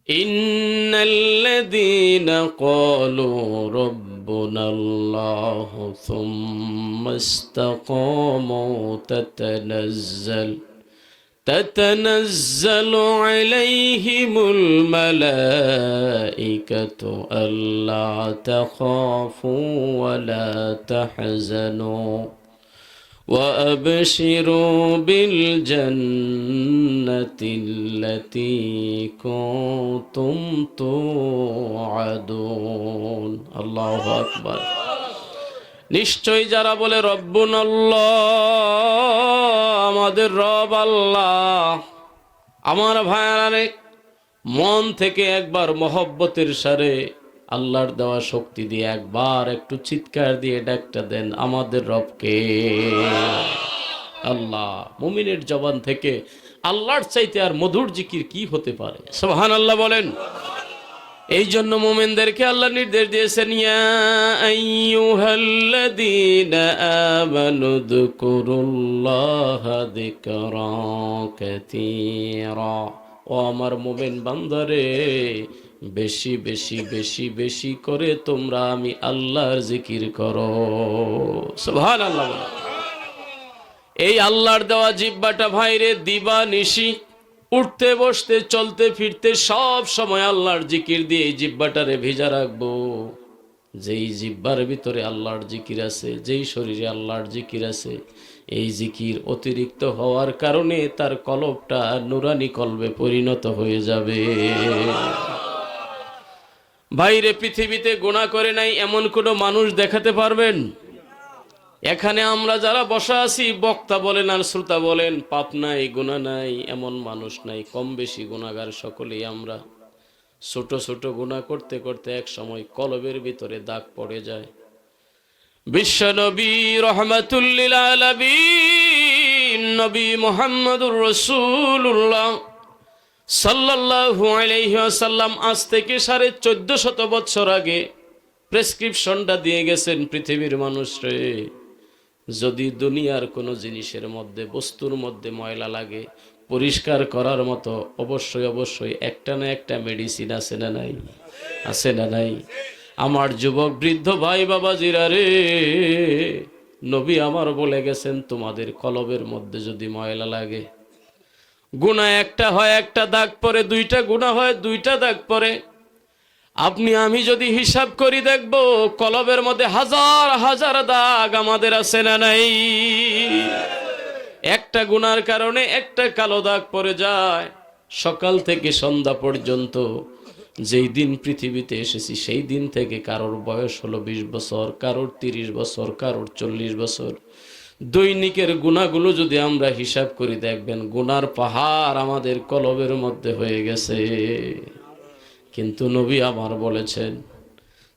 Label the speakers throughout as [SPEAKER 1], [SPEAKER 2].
[SPEAKER 1] ইন্নাল্লাযীনা ক্বালু রাব্বুনাল্লাহু সুম্মা ইসতাকামু تتنزل عليهم الملائكة ألا تخافوا ولا تحزنوا وأبشروا بالجنة التي كنتم توعدون الله أكبر নিশ্চয় যারা বলে রব্বুনাল্লাহ, আমাদের রব আল্লাহ, আমার ভাইয়ারে মন থেকে একবার মহব্বতের সাথে আল্লাহর দেওয়া শক্তি দিয়ে একবার একটু চিৎকার দিয়ে ডাকটা দেন, আমাদের রবকে আল্লাহ। মুমিনের জবান থেকে আল্লাহর চাইতে আর মধুর জিকির কি হতে পারে? সুবহানাল্লাহ বলেন। এই জন্য মুমিনদেরকে আল্লাহ নির্দেশ দিয়েছেন, ইয়া আইয়ুহাল্লাযীনা আমানু যকুরুল্লাহা যিকরান কাসীরা। ও আমার মুমিন বান্দারে, বেশি বেশি বেশি বেশি করে তোমরা আমি আল্লাহর জিকির করো। সুবহানাল্লাহ। এই আল্লাহর দেওয়া জিহ্বাটা ভাইরে দিবা নিশি উঠতে বসতে চলতে ফিরতে সব সময় আল্লাহর জিকির দিয়ে এই জিহ্বাটারে ভিজা রাখবো। যেই জিহ্বার ভিতরে আল্লাহর জিকির আছে, যেই শরীরে আল্লাহর জিকির আছে, এই জিকির অতিরিক্ত হওয়ার কারণে তার কলবটা নুরানি কলবে পরিণত হয়ে যাবে। ভাইরে পৃথিবীতে গুনাহ করে নাই এমন কোনো মানুষ দেখাতে পারবেন? এখানে আমরা যারা বসা আছি, বক্তা বলেন আর শ্রোতা বলেন, পাপ নাই গুনাহ নাই এমন মানুষ নাই। কম বেশি গুনাহগার সকলেই আমরা। ছোট ছোট গুনাহ করতে করতে এক সময় কলবের ভিতরে দাগ পড়ে যায়। বিশ্ব নবী রহমাতুল লিল আলামিন নবী মুহাম্মদুর রাসূলুল্লাহ সাল্লাল্লাহু আলাইহি ওয়াসাল্লাম আজ থেকে 1450 বছর আগে প্রেসক্রিপশনটা দিয়ে গেছেন, পৃথিবীর মানুষরে যদি দুনিয়ার কোনো জিনিসের মধ্যে, বস্তুর মধ্যে ময়লা লাগে, পরিষ্কার করার মতো অবশ্যই অবশ্যই একটা না একটা মেডিসিন আছে না নাই? আছে না নাই? আমার যুবক বৃদ্ধ ভাই বাবাজিরা রে, নবী আমার বলে গেছেন, তোমাদের কলবের মধ্যে যদি ময়লা লাগে, গুনাহ একটা হয় একটা দাগ পড়ে, দুইটা গুনাহ হয় দুইটা দাগ পড়ে। আপনি আমি যদি হিসাব করি দেখব কলবের মধ্যে হাজার হাজার দাগ আমাদের আছে না নাই? একটা গুনার কারণে একটা কালো দাগ পড়ে যায়। সকাল থেকে সন্ধ্যা পর্যন্ত যেই দিন পৃথিবীতে এসেছি সেই দিন থেকে কারোর বয়স হলো 20 বছর, কারোর 30 বছর, কারোর 40 বছর। দৈনিকের গুনাহগুলো যদি আমরা হিসাব করি দেখবেন গুনার পাহাড় আমাদের কলবের মধ্যে হয়ে গেছে। কিন্তু নবী আমার বলেছেন,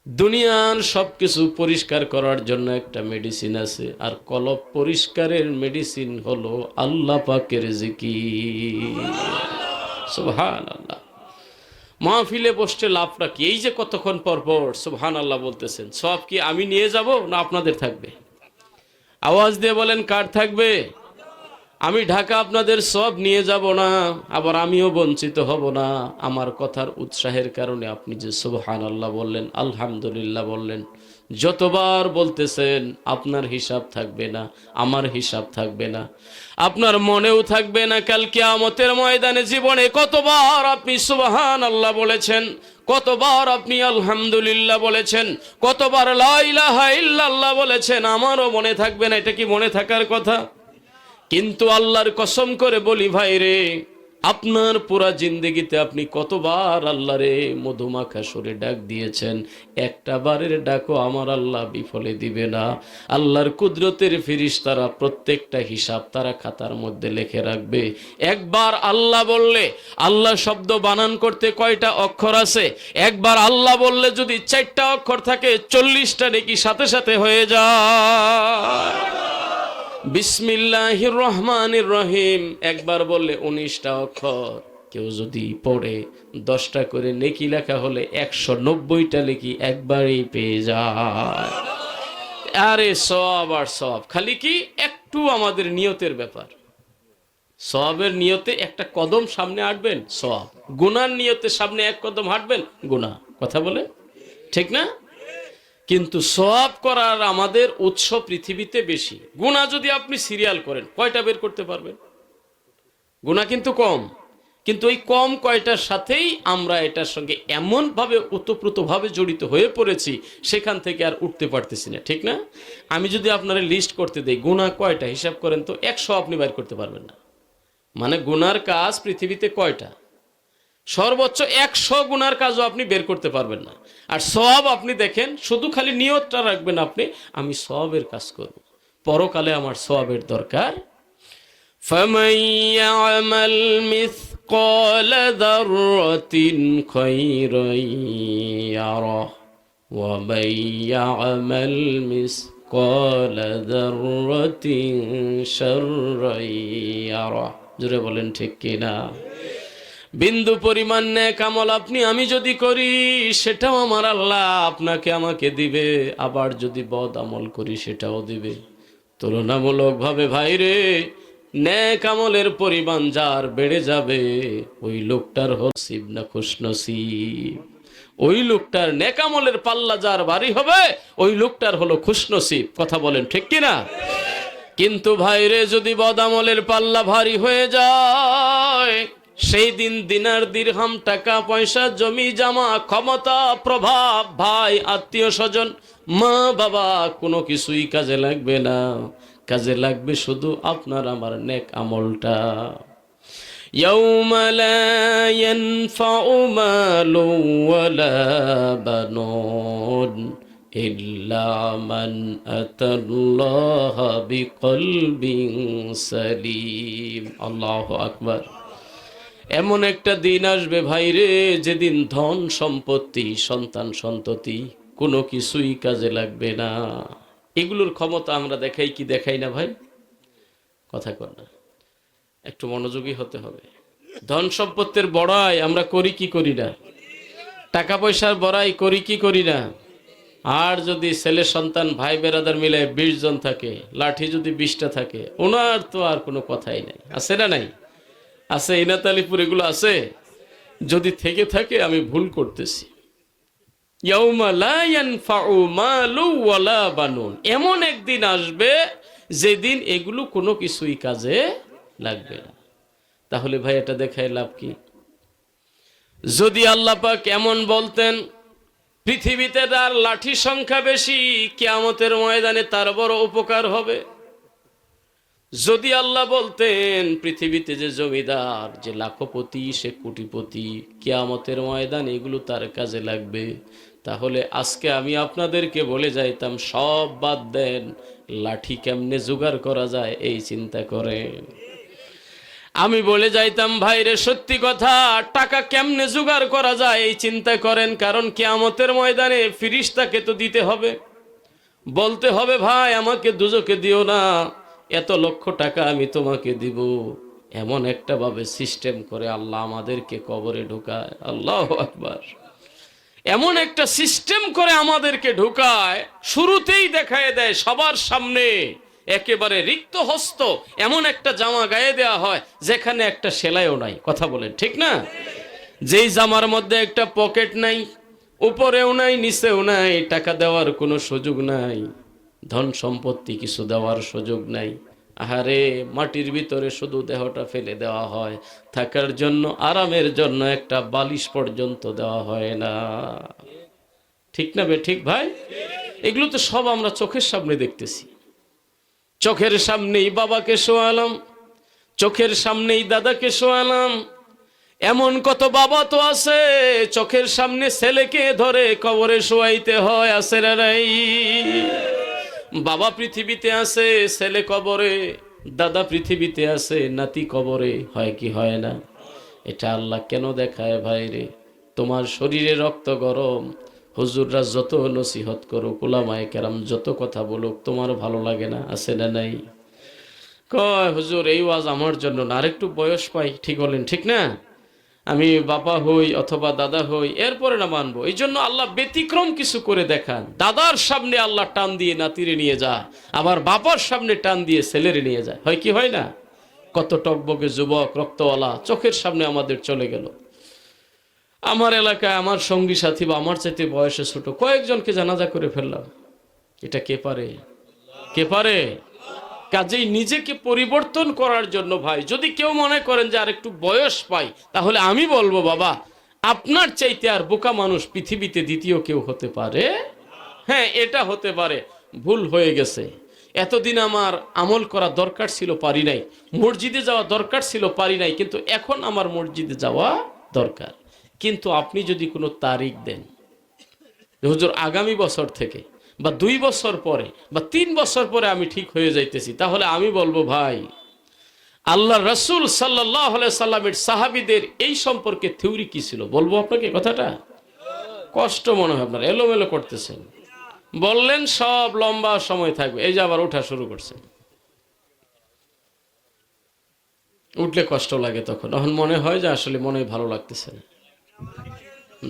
[SPEAKER 1] দুনিয়ার সবকিছু পরিষ্কার করার জন্য একটা মেডিসিন আছে, আর কলব পরিষ্কারের মেডিসিন হলো আল্লাহ পাকের জিকির। সুবহানাল্লাহ। মাহফিলে বসতে লাভটা কি? এই যে কতক্ষণ পর পর সুবহানাল্লাহ বলতেছেন, সব কি আমি নিয়ে যাব না আপনাদের থাকবে? আওয়াজ দিয়ে বলেন, কার থাকবে? আমি ঢাকা আপনাদের সব নিয়ে যাব না, আবার আমিও বঞ্চিত হব না। আমার কথার উৎসাহের কারণে আপনি যে সুবহানাল্লাহ বললেন, আলহামদুলিল্লাহ বললেন, যতবার বলতেছেন আপনার হিসাব থাকবে না, আমার হিসাব থাকবে না, আপনার মনেও থাকবে না। কাল কিয়ামতের ময়দানে জীবনে কতবার আপনি সুবহানাল্লাহ বলেছেন, কতবার আপনি আলহামদুলিল্লাহ বলেছেন, কতবার লা ইলাহা ইল্লাল্লাহ বলেছেন, আমারও মনে থাকবে না। এটা কি মনে থাকার কথা? কিন্তু আল্লাহর কসম করে বলি ভাই রে, আপনার পুরা জিন্দেগিতে আপনি কতবার আল্লাহরে মধুমাখা সুরে ডাক দিয়েছেন, একটা বারের ডাকও আমার আল্লাহ বিফলে দিবে না। আল্লাহর কুদরতের ফেরেশতারা প্রত্যেকটা হিসাব তারা খাতার মধ্যে লিখে রাখবে। একবার আল্লাহ বললে, আল্লাহ শব্দ বানান করতে কয়টা অক্ষর আছে? একবার আল্লাহ বললে যদি 4টা অক্ষর থাকে, 40টা নেকি সাথে সাথে হয়ে যায়। বিসমিল্লাহির রহমানির রহিম একবার বললে 19টা অক্ষর। কেউ যদি পড়ে 10টা করে নেকি লেখা হলে 190টা নেকি একবারেই পেয়ে যায়। আরে সব আর সব, খালি কি একটু আমাদের নিয়তের ব্যাপার। সওয়াবের নিয়তে একটা কদম সামনে হাঁটবেন, সওয়াব। গুনার নিয়তে সামনে এক কদম হাঁটবেন, গুনাহ। কথা বলে ঠিক না? কিন্তু সওয়াব করার আমাদের উৎস পৃথিবীতে বেশি। গুনাহ যদি আপনি সিরিয়াল করেন, কয়টা বের করতে পারবেন? গুনাহ কিন্তু কম, কিন্তু ওই কম কয়টার সাথেই আমরা এটার সঙ্গে এমনভাবে ওতপ্রোতভাবে জড়িত হয়ে পড়েছি, সেখান থেকে আর উঠতে পারতেছি না, ঠিক না? আমি যদি আপনারা লিস্ট করতে দেই গুনাহ কয়টা, হিসাব করেন তো, 100 আপনি বের করতে পারবেন না। মানে গুনার কাজ পৃথিবীতে কয়টা? সর্বোচ্চ 100 গুনার কাজও আপনি বের করতে পারবেন না। আর সওয়াব আপনি দেখেন, শুধু খালি নিয়তটা রাখবেন আপনি, আমি সওয়াবের কাজ করব, পরকালে আমার সওয়াবের দরকার। فمن يعمل مثقال ذرة خيرا يره ومن يعمل مثقال ذرة شرا يره। জোরে বলেন ঠিক কিনা? বিন্দু পরিমাণ নেক আমল আপনি আমি যদি করি, সেটাও আমার আল্লাহ আপনাকে আমাকে দিবে, আবার যদি বদ আমল করি সেটাও দিবে। তুলনামূলকভাবে ভাইরে, নেক আমলের পরিমাণ যার বেড়ে যাবে, ওই লোকটার নসিব না খুশনসিব। ওই লোকটার নেক আমলের পাল্লা যার ভারী হবে, ওই লোকটার হলো খুশনসিব। কথা বলেন ঠিক কিনা? কিন্তু ভাইরে, যদি বদ আমলের পাল্লা ভারী হয়ে যায়, সেই দিন দিনার দিরহাম, টাকা পয়সা, জমি জামা, ক্ষমতা, প্রভাব, ভাই, আত্মীয় স্বজন, মা বাবা, কোনো কিছুই কাজে লাগবে না। কাজে লাগবে শুধু আপনার আমার নেক আমলটা। ইয়াউমা লা ইয়ানফাউ মালু ওয়ালা বানুন ইল্লা মান আতাল্লাহা বিকলবিন সালিম। আল্লাহু আকবার। এমন একটা দিন আসবে ভাইরে, যেদিন ধন সম্পত্তি, সন্তান সন্ততি কোনো কিছুই কাজে লাগবে না। এগুলোর ক্ষমতা আমরা দেখাই কি দেখাই না ভাই? কথা কর না, একটু মনোযোগী হতে হবে। ধন সম্পত্তির বড়াই আমরা করি কি করি না? টাকা পয়সার বড়াই করি কি করি না? আর যদি ছেলে সন্তান ভাই বেরাদার মিলে 20 জন থাকে, লাঠি যদি 20টা থাকে, ওনার তো আর কোনো কথাই নাই। আছে না নাই? আছে, ইনাতালিপুর এগুলো আছে। যদি থেকে থাকে আমি ভুল করতেছি। ইয়াউমা লা ইয়ানফাউ মালু ওয়ালা বানুন, এমন একদিন আসবে যেদিন এগুলো কোনো কিছুই কাজে লাগবে না। তাহলে ভাই এটা দেখায় লাভ কি? যদি আল্লাহ পাক এমন বলতেন, পৃথিবীতে তার লাঠি সংখ্যা বেশি, কিয়ামতের ময়দানে তার বড় উপকার হবে। যদি আল্লাহ বলতেন, পৃথিবীতে যে জমিদার, যে লাখপতি, সে কোটিপতি, কিয়ামতের ময়দান এগুলো তার কাজে লাগবে, তাহলে আজকে আমি আপনাদেরকে বলে যাইতাম, সব বাদ দেন, লাঠি কেমনে জোগাড় করা যায় এই চিন্তা করেন। আমি বলে যাইতাম, ভাইরে সত্যি কথা, টাকা কেমনে জোগাড় করা যায় এই চিন্তা করেন। কারণ কিয়ামতের ময়দানে ফিরিস্তাকে তো দিতে হবে, বলতে হবে, ভাই আমাকে দুজকে দিও না, এত লক্ষ টাকা আমি তোমাকে দিব। এমন একটা ভাবে সিস্টেম করে আল্লাহ আমাদেরকে কবরে ঢুকায়। আল্লাহু আকবার। এমন একটা সিস্টেম করে আমাদেরকে ঢুকায়, শুরুতেই দেখায় দেয় সবার সামনে একেবারে রিক্ত হস্ত এমন একটা জামা গায়ে দেওয়া হয় যেখানে একটা সেলাইও নাই। কথা বলেন ঠিক না? যেই জামার মধ্যে একটা পকেট নাই, উপরেও নাই নিচেও নাই, টাকা দেওয়ার কোনো সুযোগ নাই, ধন সম্পত্তি কিছু দেওয়ার সুযোগ নাই। আহারে, মাটির ভিতরে শুধু দেহটা ফেলে দেওয়া হয়, থাকার জন্য, আরামের জন্য একটা বালিশ পর্যন্ত দেওয়া হয় না। ঠিক না বে ঠিক ভাই? এগুলো তো সব আমরা চোখের সামনে দেখতেছি। চোখের সামনেই বাবাকে শোয়ালাম, চোখের সামনেই দাদাকে শোয়ালাম। এমন কত বাবা তো আছে, চোখের সামনে ছেলেকে ধরে কবরে শোয়াইতে হয়। আছে না নাই? বাবা পৃথিবীতে আছে, ছেলে কবরে, দাদা পৃথিবীতে আছে, নাতি কবরে। হয় কি হয় না? এটা আল্লাহ কেন দেখায় ভাইরে? তোমার শরীরে রক্ত গরম, হুজুররা যত নসিহত করুক, উলামায়ে কেরাম যত কথা বলুক, তোমার ভালো লাগে না? আছে না নাই? কয় হুজুর এই ওয়াজ আমার জন্য না, আরেকটু বয়স পাই, ঠিক বলেন ঠিক না, আমি বাবা হই অথবা দাদা হই, এরপরে না মানবো। এই জন্য আল্লাহ ব্যতিক্রম কিছু করে দেখান। দাদার সামনে আল্লাহ টান দিয়ে নাতিরে নিয়ে যায়, আবার বাবার সামনে টান দিয়ে ছেলেরে নিয়ে যায়। হয় কি হয় না? কত টকবকে যুবক রক্তওয়ালা চোখের সামনে আমাদের চলে গেল। আমার এলাকায় আমার সঙ্গী সাথী বা আমার চাইতে বয়সে ছোট কয়েকজনকে জানাজা করে ফেললাম। এটা কে পারে? কে পারে? কাজেই নিজেকে পরিবর্তন করার জন্য ভাই, যদি কেউ মনে করেন যে আর একটু বয়স পাই, তাহলে আমি বলবো বাবা, আপনার চাইতে আর বোকা মানুষ পৃথিবীতে দ্বিতীয় কেউ হতে পারে? হ্যাঁ, এটা হতে পারে। ভুল হয়ে গেছে, এতদিন আমার আমল করা দরকার ছিল, পারি নাই। মসজিদে যাওয়া দরকার ছিল, পারি নাই। কিন্তু এখন আমার মসজিদে যাওয়া দরকার। কিন্তু আপনি যদি কোনো তারিখ দেন, হুজুর আগামী বছর থেকে বা 2 বছর পরে বা 3 বছর পরে আমি ঠিক হয়ে যাইতেছি, তাহলে আমি বলবো ভাই, আল্লাহ রসুল সাল্লাল্লাহু আলাইহি সাল্লামের সাহাবীদের এই সম্পর্কে থিওরি কি ছিল? বলবো আপনাকে কথাটা? কষ্ট মনে হয় আপনার, এলোমেলো করতেছেন। বললেন সব লম্বা সময় থাকবে, এই যে আবার ওঠা শুরু করছে। উঠলে কষ্ট লাগে, তখন মনে হয় যে আসলে মনে ভালো লাগতেছে না।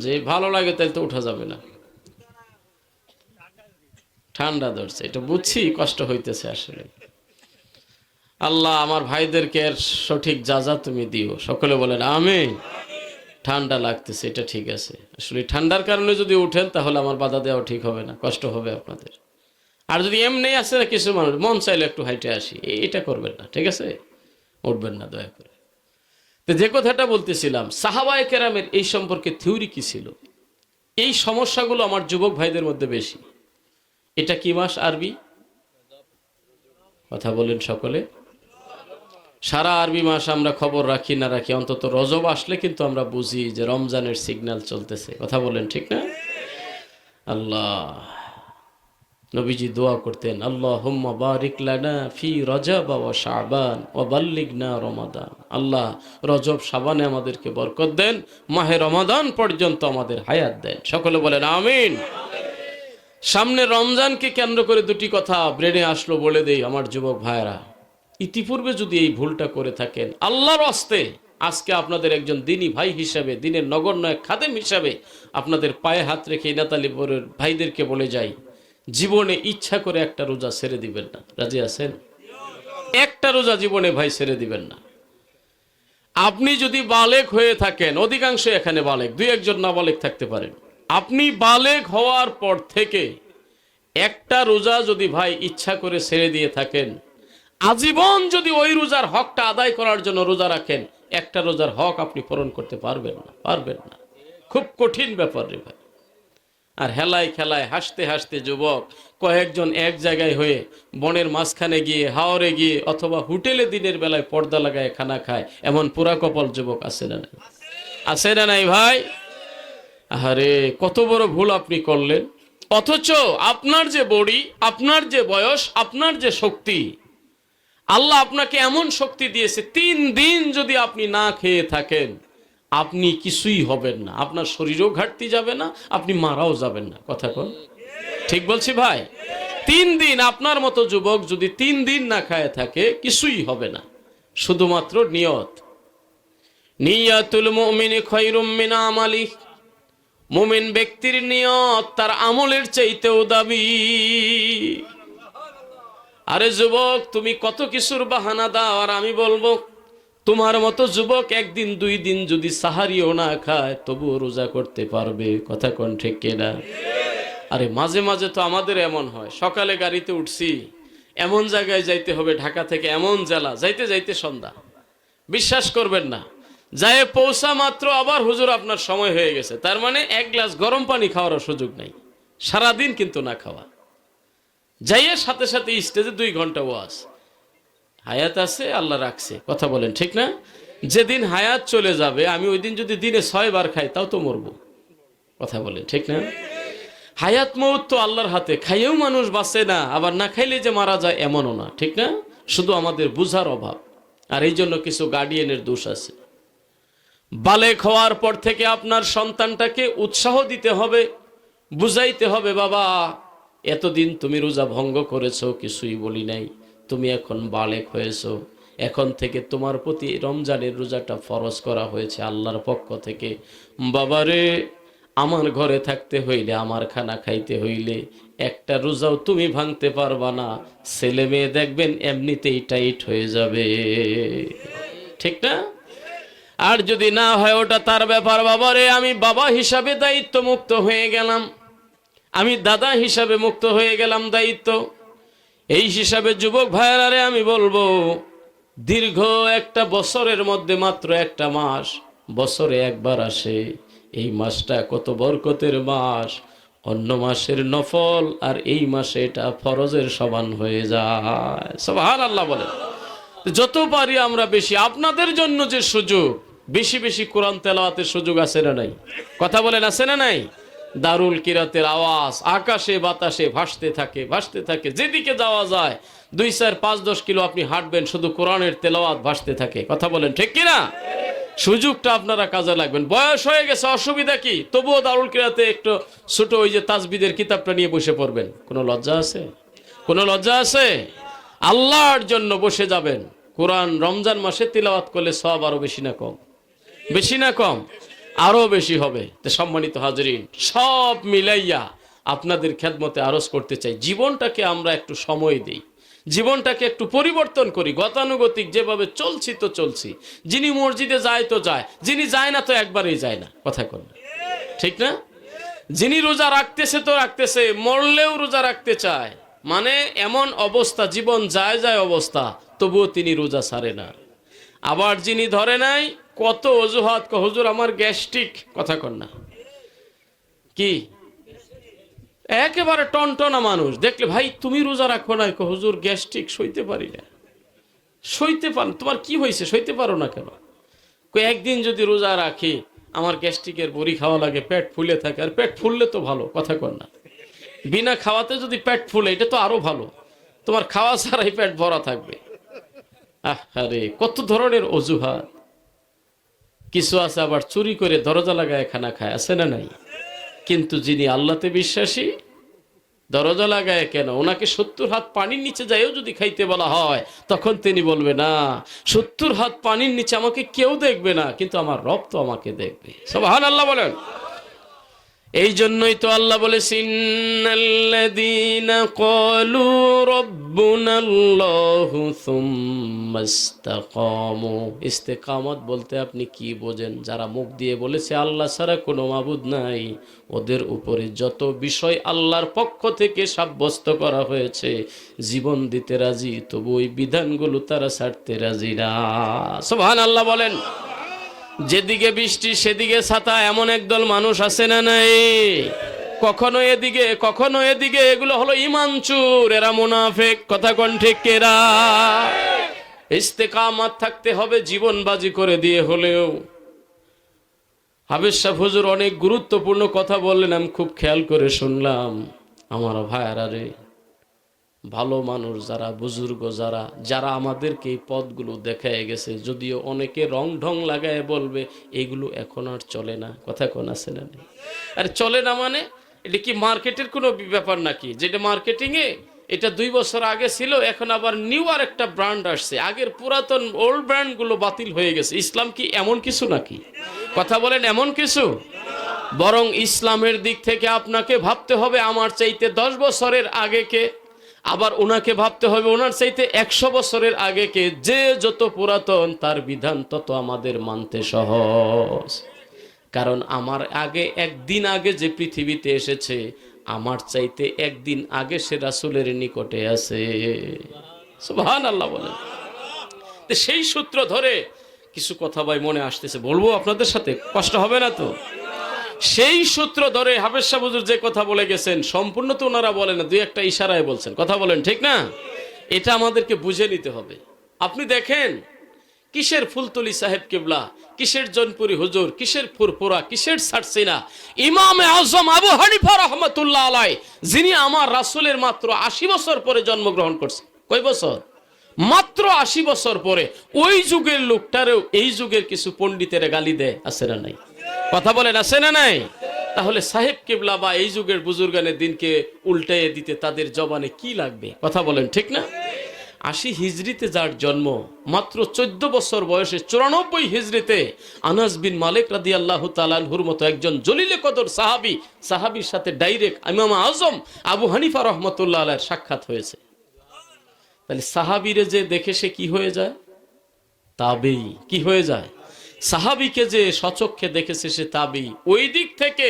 [SPEAKER 1] যে ভালো লাগে তাই তো উঠা যাবে না, ঠান্ডা ধরছে, এটা বুঝছি, কষ্ট হইতেছে আসলে। আল্লাহ আমার ভাইদেরকে এর সঠিক যা তুমি দিও, সকলে বলেন আমিন। ঠান্ডা লাগতেছে, এটা ঠিক আছে। আসলে ঠান্ডার কারণে যদি উঠেন তাহলে আমার বাধা দেওয়া ঠিক হবে না, কষ্ট হবে আপনাদের। আর যদি এমনি আছে না, কিছু মানুষ মন চাইলে একটু হাইটে আসি, এটা করবেন না, ঠিক আছে? উঠবেন না দয়া করে। তো যে কথাটা বলতেছিলাম, সাহাবায়ে কেরামের এই সম্পর্কে থিওরি কি ছিল? এই সমস্যাগুলো আমার যুবক ভাইদের মধ্যে বেশি। এটা কি মাস আরবি? কথা বলেন সকলে। সারা আরবি মাস আমরা খবর রাখি না রাখি, অন্তত রজব আসলে কিন্তু আমরা বুঝি যে রমজানের সিগন্যাল চলতেছে। কথা বলেন, ঠিক না? আল্লাহ, নবীজি দোয়া করতেন, আল্লাহুম্মা বারিক লানা ফি রজব ওয়া শাবান ওয়া বাল্লিগনা রমাদান। আল্লাহ রজব শাবানে আমাদেরকে বরকত দেন, মাহে রমাদান পর্যন্ত আমাদের হায়াত দেন। সকলে বলেন আমিন। সামনে রমজানকে কেন্দ্র করে দুটি কথা ব্রেনে আসলো, বলে দেই আমার যুবক ভাইরা। ইতিপূর্বে যদি এই ভুলটা করে থাকেন, আল্লাহর হস্তে আজকে আপনাদের একজন দিনী ভাই হিসাবে, দিনের নগণ্য এক খাদেম হিসাবে আপনাদের পায়ে হাত রেখে ইনাতালিপুরের ভাইদেরকে বলে যাই, জীবনে ইচ্ছা করে একটা রোজা ছেড়ে দিবেন না। রাজি আছেন? একটা রোজা জীবনে ভাই ছেড়ে দিবেন না। আপনি যদি বালেগ হয়ে থাকেন, অধিকাংশ এখানে বালেগ, 2-1 না বালেগ থাকতে পারেন, আপনি বালেগ হওয়ার পর থেকে একটা রোজা যদি ভাই ইচ্ছা করে ছেড়ে দিয়ে থাকেন, আজীবন যদি ওই রোজার হকটা আদায় করার জন্য রোজা রাখেন, একটা রোজার হক আপনি পূরণ করতে পারবেন না, পারবেন না। খুব কঠিন ব্যাপার রে ভাই। আর হেলায় খেলায় হাসতে হাসতে যুবক কয়েকজন এক জায়গায় হয়ে বনের মাঝখানে গিয়ে, হাওরে গিয়ে, অথবা হোটেলে দিনের বেলায় পর্দা লাগায় খানা খায়, এমন পুরা কপাল যুবক আছে না নাই? আছে না নাই ভাই? আরে কত বড় ভুল আপনি করলেন। অথচ আপনার যে বডি, আপনার যে বয়স, আপনার যে শক্তি, আল্লাহ আপনাকে এমন শক্তি দিয়েছে, 3 দিন যদি আপনি না খেয়ে থাকেন, আপনি কিছুই হবেন না। আপনার শরীরও ঘাটতি যাবে না, আপনি মারাও যাবেন না। কথা কোন ঠিক বলছি ভাই? 3 দিন আপনার মতো যুবক যদি 3 দিন না খায় থাকে, কিছুই হবে না। শুধুমাত্র নিয়ত। নিয়াতুল মুমিনি খায়রুম মিন আমালি। মুমিন ব্যক্তির নিয়ত তার আমলের চাইতেও দাবি। আরে যুবক, তুমি কত কিছুর বাহানা দাও, আর আমি বলবো তোমার মতো যুবক 1 দিন 2 দিন যদি সাহারিও না খায়, তবুও রোজা করতে পারবে। কথা কোন ঠিক কিনা? আরে মাঝে মাঝে তো আমাদের এমন হয়, সকালে গাড়িতে উঠছি, এমন জায়গায় যাইতে হবে, ঢাকা থেকে এমন জেলা, যাইতে যাইতে সন্ধ্যা। বিশ্বাস করবেন না, যায় পৌঁছা মাত্র আবার হুজুর আপনার সময় হয়ে গেছে। তার মানে 1 গ্লাস গরম পানি খাওয়ার সুযোগ নাই, সারাদিন কিন্তু না খাওয়া। যাইয়ে সাথে সাথে স্টেজে 2 ঘন্টা ওয়াজ। হায়াত আছে, আল্লাহ রাখছে। কথা বলেন ঠিক না? যেদিন হায়াত চলে যাবে, আমি ওই দিন যদি দিনে 6 বার খাই, তাও তো মরবো। কথা বলেন ঠিক না? হায়াত মৌত তো আল্লাহর হাতে, খাইয়েও মানুষ বাঁচে না, আবার না খাইলে যে মারা যায় এমনও না, ঠিক না? শুধু আমাদের বুঝার অভাব। আর এই জন্য কিছু গার্ডিয়ানের দোষ আছে। বালেগ হওয়ার পর থেকে আপনার সন্তানটাকে উৎসাহ দিতে হবে, বুঝাইতে হবে, বাবা এতদিন তুমি রোজা ভঙ্গ করেছো, কিছুই বলি নাই, তুমি এখন বালেগ হয়েছো, এখন থেকে তোমার প্রতি রমজানের রোজাটা ফরজ করা হয়েছে আল্লাহর পক্ষ থেকে। বাবারে, আমার ঘরে থাকতে হইলে, আমার খানা খাইতে হইলে একটা রোজাও তুমি ভাঙতে পারবা না। ছেলে মেয়ে দেখবেন এমনিতেই টাইট হয়ে যাবে, ঠিক না? আর যদি না হয় ওটা তার ব্যাপার। বাবারে, আমি বাবা হিসাবে দায়িত্ব মুক্ত হয়ে গেলাম, আমি দাদা হিসাবে মুক্ত হয়ে গেলাম দায়িত্ব। এই হিসাবে যুবক ভাইয়ারে আমি বলবো, দীর্ঘ একটা বছরের মধ্যে মাত্র একটা মাস বছরে একবার আসে, এই মাসটা কত বরকতের মাস। অন্য মাসের নফল আর এই মাসে এটা ফরজের সমান হয়ে যায়। সুবহানাল্লাহ বলে। যত পারি আমরা বেশি, আপনাদের জন্য যে সুযোগ, বেশি বেশি কোরআন তেলাওয়াতের সুযোগ আছে না নাই? কথা বলেন, আছে না নাই? দারুল কিরাতের আওয়াজ আকাশে বাতাসে ভাসতে থাকে, ভাসতে থাকে। যেদিকে যাওয়া যায় 2, 4, 5, 10 কিলো আপনি হাঁটবেন, শুধু কোরআনের তেলাওয়াত ভাসতে থাকে। কথা বলেন ঠিক কিনা? সুযোগটা আপনারা কাজে লাগবেন। বয়স হয়ে গেছে, অসুবিধা কি? তবুও দারুল কিরাতে একটু ছোট ওই যে তাসবিদের কিতাবটা নিয়ে বসে পড়বেন। কোনো লজ্জা আছে? কোনো লজ্জা আছে? আল্লাহর জন্য বসে যাবেন। কোরআন রমজান মাসে তিলাওয়াত করলে সওয়াব আরো বেশি না কম? বেশি না কম? আরো বেশি হবে। তো সম্মানিত হাজরিন, সব মিলাইয়া আপনাদের খেদমতে আরজ করতে চাই, জীবনটাকে আমরা একটু সময় দেই, জীবনটাকে একটু পরিবর্তন করি। গতানুগতিক যেভাবে চলছি তো চলছি। যিনি মসজিদে যায় তো যায়, যিনি যায় না তো একবারেই যায় না। কথা কন, ঠিক না? যিনি রোজা রাখতেছে তো রাখতেছে, মরলেও রোজা রাখতে চায়। মানে এমন অবস্থা, জীবন যায় যায় অবস্থা, তবুও তিনি রোজা ছাড়ে না। আবার যিনি ধরে নাই, কত অজুহাত, হুজুর আমার গ্যাস্ট্রিক। কথা কন না, কি একেবারে টনটনা মানুষ দেখলে, ভাই তুমি রোজা রাখো না, হুজুর গ্যাস্ট্রিক, সইতে পারি না। সইতে পার, তোমার কি হয়েছে, সইতে পারো না কেন? একদিন যদি রোজা রাখি, আমার গ্যাস্ট্রিকের বড়ি খাওয়া লাগে, পেট ফুলে থাকে। আর পেট ফুললে তো ভালো, কথা কন না। বিনা খাওয়াতে যদি পেট ফুলে, এটা তো আরো ভালো। তোমার খাওয়া ছাড়াই পেট ভরা থাকবে। আরে কত ধরনের অজুহাত। কিছু আছে আবার চুরি করে দরজা লাগায় খানা খায়, আছে না নাই? কিন্তু যিনি আল্লাহতে বিশ্বাসী, দরজা লাগায় কেন? ওনাকে 70 হাত পানির নিচে যাইও যদি খাইতে বলা হয়, তখন তিনি বলবে, না 70 হাত পানির নিচে আমাকে কেউ দেখবে না, কিন্তু আমার রব তো আমাকে দেখবে। সুবহানাল্লাহ বলেন। এই জন্যই তো আল্লাহ বলেছেন, ইন্নাল্লাযীনা ক্বালু রাব্বুনাল্লাহু সুম্মা ইসতাকামু। ইস্তেকামত বলতে আপনি কি বোঝেন? যারা মুখ দিয়ে বলেছে আল্লাহ ছাড়া কোনো মাবুদ নাই, ওদের উপরে যত বিষয় আল্লাহর পক্ষ থেকে সাব্যস্ত করা হয়েছে, জীবন দিতে রাজি, তবু ওই বিধানগুলো তারা ছাড়তে রাজি না। সুবহানাল্লাহ বলেন। যেদিকে বৃষ্টি সেদিকে ছাতা, এমন একদল মানুষ আছে না নাই? কখনো এদিকে কখনো এদিকে, এগুলো হলো ঈমানচুর, এরা মুনাফিক। কথা কোন ঠিক কেরা? ইস্তেকামত থাকতে হবে, জীবন বাজি করে দিয়ে হলেও। হাফেজ সাহেব হুজুর অনেক গুরুত্বপূর্ণ কথা বললেন, আমি খুব খেয়াল করে শুনলাম। আমার ভাইয়ারা রে, ভালো মানুষ যারা, বুজুর্গ যারা, যারা আমাদেরকে এই পথগুলো দেখায় গেছে, যদিও অনেকে রং ঢং লাগায় বলবে এগুলো এখন আর চলে না। কথা কোন আছে না? আর চলে না মানে এটা কি মার্কেটের কোনো ব্যাপার নাকি? যেটা মার্কেটিংয়ে এটা 2 বছর আগে ছিল, এখন আবার নিউ আর একটা ব্র্যান্ড আসছে। আগের পুরাতন ওল্ড ব্র্যান্ডগুলো বাতিল হয়ে গেছে। ইসলাম কি এমন কিছু নাকি? কথা বলেন, এমন কিছু? বরং ইসলামের দিক থেকে আপনাকে ভাবতে হবে আমার চাইতে 10 বছরের আগে কে, আবার ওনাকে ভাবতে হবে ওনার চাইতে 100 বছরের আগে কে। যে যত পুরাতন, তার বিধান তত আমাদের মানতে সহজ। কারণ আমার আগে, একদিন আগে যে পৃথিবীতে এসেছে, আমার চাইতে একদিন আগে সে রাসূলের নিকটে আছে। সুবহানাল্লাহ বলেন। সেই সূত্র ধরে কিছু কথা ভাই মনে আসতেছে, বলবো আপনাদের সাথে, কষ্ট হবে না তো? সেই সূত্র ধরে হাফেজ সাহেব হুজুর যে কথা বলে গেছেন, সম্পূর্ণ তো ওনারা বলেন না, 2-1টা ইশারায় বলছেন। কথা বলেন ঠিক না? এটা আমাদেরকে বুঝে নিতে হবে। আপনি দেখেন, কিসের ফুলতলি সাহেব কিবলা, কিসের জনপুরি হুজুর, কিসের ফুরফুরা, কিসের সারসিনা, ইমামে আজম আবু হানিফা রাহমাতুল্লাহ আলাইহি, যিনি আমার রাসূলের মাত্র 80 বছর পরে জন্মগ্রহণ করছে। কয় বছর? মাত্র 80 বছর পরে। ওই যুগের লোকটারেও এই যুগের কিছু পণ্ডিতের গালি দেয়, আছে না নাই? কথা বলেন, আছে না নাই? তাহলে সাহেব কিবলা বা এই যুগের বুজুর্গানের দিনকে উল্টাইয়ে দিতে তাদের জবানে কি লাগবে? কথা বলেন ঠিক না? 80 হিজরিতে যার জন্ম, মাত্র 14 বছর বয়সে 94 হিজরিতে আনাস বিন মালিক রাদিয়াল্লাহু তাআলা আনহুর মতো একজন জলিলে কদর সাহাবীর সাথে ডাইরেক্ট ইমাম আজম আবু হানিফা রহমতুল্লাহ আলাইহির সাক্ষাৎ হয়েছে। তাহলে সাহাবীরে যে দেখে সে কি হয়ে যায়? তাবেঈ। কি হয়ে যায়? সাহাবীকে যে সচক্ষে দেখেছে সে তাবেঈ। ওই দিক থেকে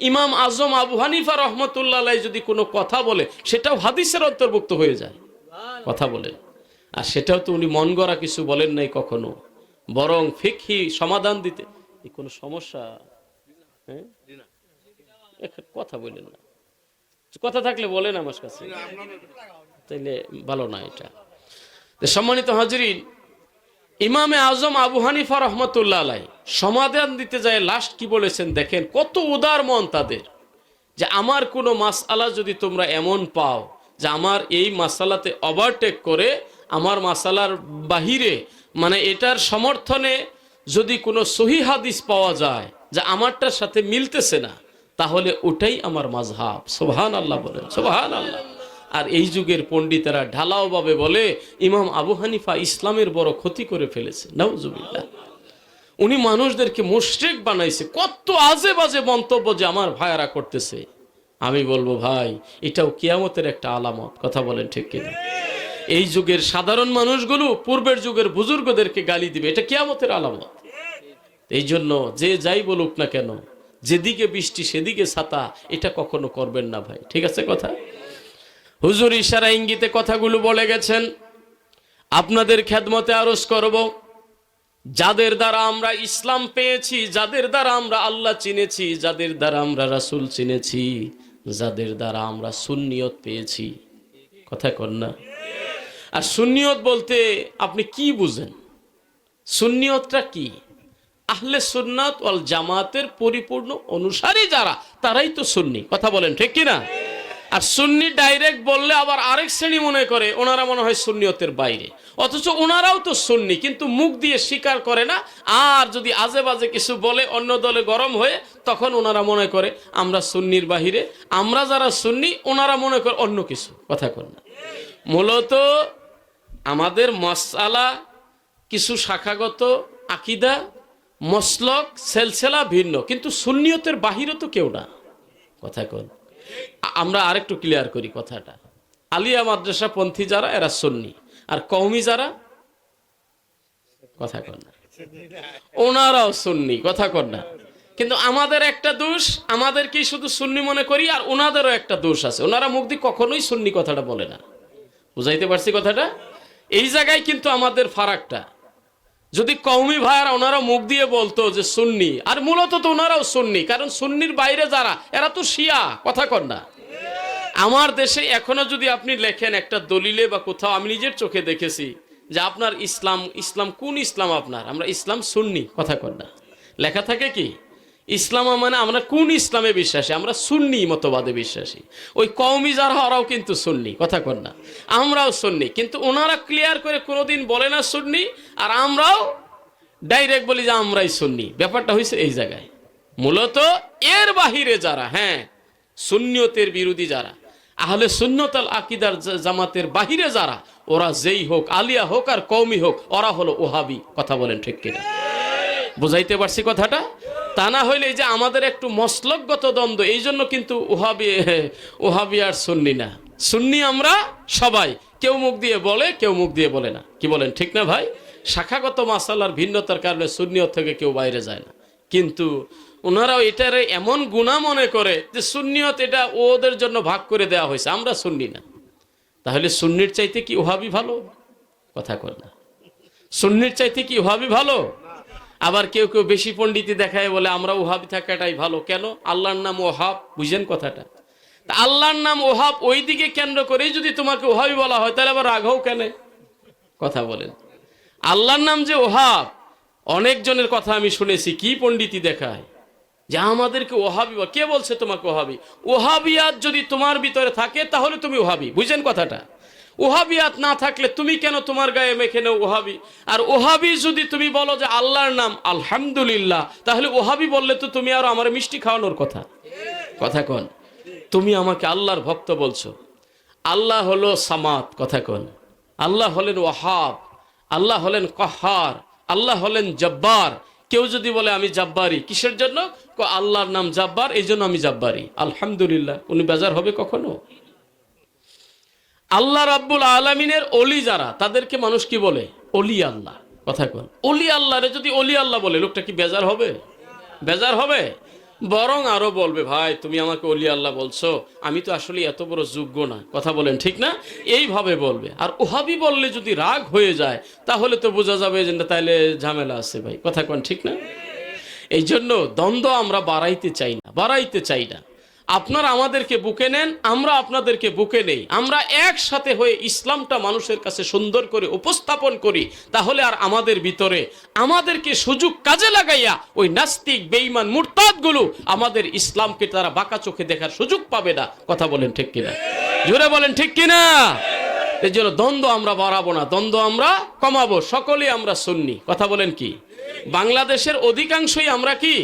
[SPEAKER 1] ইমাম আজম আবু হানিফা রহমতুল্লাহ আলাইহি যদি কোনো কথা বলে সেটাও হাদিসের অন্তর্ভুক্ত হয়ে যায়। কথা বলেন। আর সেটাও তো উনি মন গড়া কিছু বলেন নাই কখনো, বরং ফিকহি সমাধান দিতে। কোনো সমস্যা? হ্যাঁ, কথা বলেন না, কথা থাকলে বলেন আমার কাছে, তাইলে ভালো না এটা। সম্মানিত হাজরিন, ইমামে আজম আবু হানিফা রহমতুল্লাহ আলাইহি সমাধান দিতে যায় লাস্ট কি বলেছেন দেখেন, কত উদার মন তাদের, যে আমার কোনো মাসআলা যদি তোমরা এমন পাও যে আমার এই মাসালাতে ওভারটেক করে আমার মাসালার বাহিরে, মানে এটার সমর্থনে যদি কোনো সহিহ হাদিস পাওয়া যায় যে আমারটার সাথে মিলতেছে না, তাহলে ওটাই আমার মাযহাব। সুবহানাল্লাহ বলেন, সুবহানাল্লাহ। আর এই যুগের পণ্ডিতেরা ঢালাওভাবে বলে ইমাম আবু হানিফা ইসলামের বড় ক্ষতি করে ফেলেছে, নাউজুবিল্লাহ। উনি মানুষদেরকে মুশরিক বানাইছে, কত আজে বাজে মন্তব্য যে আমার ভাইয়ারা করতেছে। আমি বলবো ভাই, এটাও কিয়ামতের একটা আলামত। কথা বলেন ঠিক কিনা? এই যুগের সাধারণ মানুষগুলো পূর্বের যুগের বুজুর্গদেরকে গালি দিবে, এটা কিয়ামতের আলামত। এই জন্য যে যাই বলুক না কেন, যেদিকে বৃষ্টি সেদিকে ছাতা, এটা কখনো করবেন না ভাই, ঠিক আছে কথা? হুজুর ইশারা ইঙ্গিতে কথাগুলো বলে গেছেন। আপনাদের খেদমতে আরজ করব, যাদের দ্বারা আমরা ইসলাম পেয়েছি, যাদের দ্বারা আমরা আল্লাহ চিনেছি, যাদের দ্বারা আমরা রাসূল চিনেছি, যাদের দ্বারা আমরা সুন্নিয়ত পেয়েছি। কথা কন না? আর সুন্নিয়ত বলতে আপনি কি বুঝেন? সুন্নিয়তটা কি? আহলে সুন্নাত ওয়াল জামাতের পরিপূর্ণ অনুসারী যারা, তারাই তো সুন্নি। কথা বলেন ঠিক কিনা? আর সুন্নি ডাইরেক্ট বললে আবার আরেক শ্রেণী মনে করে, ওনারা মনে হয় সুন্নিয়তের বাইরে, অথচ ওনারাও তো সুন্নি, কিন্তু মুখ দিয়ে স্বীকার করে না। আর যদি আজে বাজে কিছু বলে অন্য দলে গরম হয়ে, তখন ওনারা মনে করে আমরা সুন্নির বাহিরে। আমরা যারা সুন্নি ওনারা মনে করে অন্য কিছু। কথা কন না? মূলত আমাদের মাসআলা কিছু শাখাগত আকীদা মসলক সেলসেলা ভিন্ন, কিন্তু সুন্নিয়তের বাহিরে তো কেউ না। কথা কন? আমরা আরেকটু ক্লিয়ার করি কথাটা। আলিয়া মাদ্রাসা পন্থী যারা, এরা সুন্নি, আর কওমি যারা, কথা কন না, ওনারাও সুন্নি। কথা কন না? কিন্তু আমাদের একটা দোষ, আমাদেরকেই শুধু সুন্নি মনে করি, আর ওনাদেরও একটা দোষ আছে, ওনারা মুখ দিয়ে কখনোই সুন্নি কথাটা বলে না। বুঝাইতে পারছি কথাটা? এই জায়গায় কিন্তু আমাদের ফারাকটা। যদি কওমি ভাইয়ারা ওনারা মুখ দিয়ে বলতো যে সুন্নি, আর মূলত তো ওনারাও সুন্নি, কারণ সুন্নির বাইরে যারা, এরা তো শিয়া। কথা কন না? আমার দেশে এখনো যদি আপনি লেখেন একটা দলিলে বা কোথাও, আমি নিজের চোখে দেখেছি যে আপনার ইসলাম কোন ইসলাম আপনার, আমরা ইসলাম সুন্নি। কথা কন না? লেখা থাকে কি ইসলাম মানে আমরা কোন ইসলামে বিশ্বাসী, আমরা সুন্নি মতবাদে বিশ্বাসী। ওই কওমি যারা, ওরাও কিন্তু সুন্নি। কথা কন না? আমরাও সুন্নি, কিন্তু ওনারা ক্লিয়ার করে কোনোদিন বলে না সুন্নি, আর আমরাও ডাইরেক্ট বলি যে আমরাই সুন্নি। ব্যাপারটা হয়েছে এই জায়গায়। মূলত এর বাহিরে যারা, হ্যাঁ, সুন্নিয়তের বিরোধী যারা, আহলে সুন্নাত আল আকীদার জামাতের বাহিরে যারা, ওরা যেই হোক, আলিয়া হোক আর কওমি হোক, ওরা হলো ওহাবি। কথা বলেন ঠিক কিনা? বুঝাইতে পারছি কথাটা? তা না হইলে এই যে আমাদের একটু মসলকগত দ্বন্দ্ব, এই জন্য কিন্তু ওহাবি আর সুন্নি না। সুন্নি আমরা সবাই, কেউ মুখ দিয়ে বলে, কেউ মুখ দিয়ে বলে না। কি বলেন ঠিক না ভাই? শাখাগত মাসালার ভিন্নতার কারণে সুন্নিয়ত থেকে কেউ বাইরে যায় না, কিন্তু ওনারাও এটার এমন গুনাহ মনে করে যে সুন্নিয়ত এটা ওদের জন্য ভাগ করে দেওয়া হয়েছে, আমরা সুন্নি না। তাহলে সুন্নির চাইতে কি ওহাবি ভালো? কথা কর না? সুন্নির চাইতে কি ওহাবি ভালো? আবার কেউ কেউ বেশি পণ্ডিতি দেখায় বলে আমরা ওহাবি থাকাটাই ভালো। কেন? আল্লাহর নাম ওহাব, বুঝেন কথাটা? তা আল্লাহর নাম ওহাব, ওই দিকে কেন্দ্র করেই যদি তোমাকে ওহাবি বলা হয়, তাহলে আবার রাগ হও কেন? কথা বলেন। আল্লাহর নাম যে ওহাব, অনেকজনের কথা আমি শুনেছি কি পণ্ডিতি দেখায় যে আমাদেরকে ওহাবি। কে বলছে তোমাকে ওহাবি? ওহাবিয়াত যদি তোমার ভিতরে থাকে তাহলে তুমি ওহাবি, বুঝেন কথাটা? ওহাবিয়াত না থাকলে তুমি কেন তোমার গায়ে মেখে নেও ওহাবি? আর ওহাবি যদি তুমি বলো যে আল্লাহর নাম আলহামদুলিল্লাহ, তাহলে ওহাবি বললে তো তুমি আরো আমার মিষ্টি খাওয়ানোর কথা। কথা কন? তুমি আমাকে আল্লাহর ভক্ত বলছো। আল্লাহ হলো সামাদ। কথা কন? আল্লাহ হলেন ওয়াহাব, আল্লাহ হলেন কাহ্হার, আল্লাহ হলেন জব্বার। কেউ যদি বলে আমি জাব্বারি, কিসের জন্য? আল্লাহর নাম জাব্বার, এই জন্য আমি জাব্বারি। আলহামদুলিল্লাহ, উনি বেজার হবে কখনো? আল্লাহ রাব্বুল আলামিনের অলি যারা, তাদেরকে মানুষ কি বলে? অলি আল্লাহ। কথা কোন, অলি আল্লাহরে যদি অলি আল্লাহ বলে, লোকটা কি বেজার হবে? বেজার হবে? বরং আরো বলবে, ভাই তুমি আমাকে অলি আল্লাহ বলছো, আমি তো আসলে এত বড় যোগ্য না। কথা বলেন ঠিক না? এইভাবে বলবে। আর ওহাবি বললে যদি রাগ হয়ে যায়, তাহলে তো বোঝা যাবে যে না, তাইলে ঝামেলা আছে ভাই। কথা কোন ঠিক না? এই জন্য দ্বন্দ্ব আমরা বাড়াইতে চাই না, বাড়াইতে চাই না। আপনারা আমাদেরকে বুকে নেন, আমরা আপনাদেরকে বুকে নেই। আমরা একসাথে হয়ে ইসলামটা মানুষের কাছে সুন্দর করে উপস্থাপন করি, তাহলে আর আমাদের ভিতরে আমাদেরকে সুযোগ কাজে লাগাইয়া ওই নাস্তিক বেঈমান মুরতাদগুলো আমাদের ইসলামকে তারা বাঁকা চোখে দেখার সুযোগ পাবে না। কথা বলেন ঠিক কিনা? জোরে বলেন ঠিক কিনা? এই জন্য দ্বন্দ্ব আমরা বাড়াবো না, দ্বন্দ্ব আমরা কমাবো। সকলেই আমরা সুন্নি। কথা বলেন কি? বাংলাদেশের অধিকাংশই আমরা কি?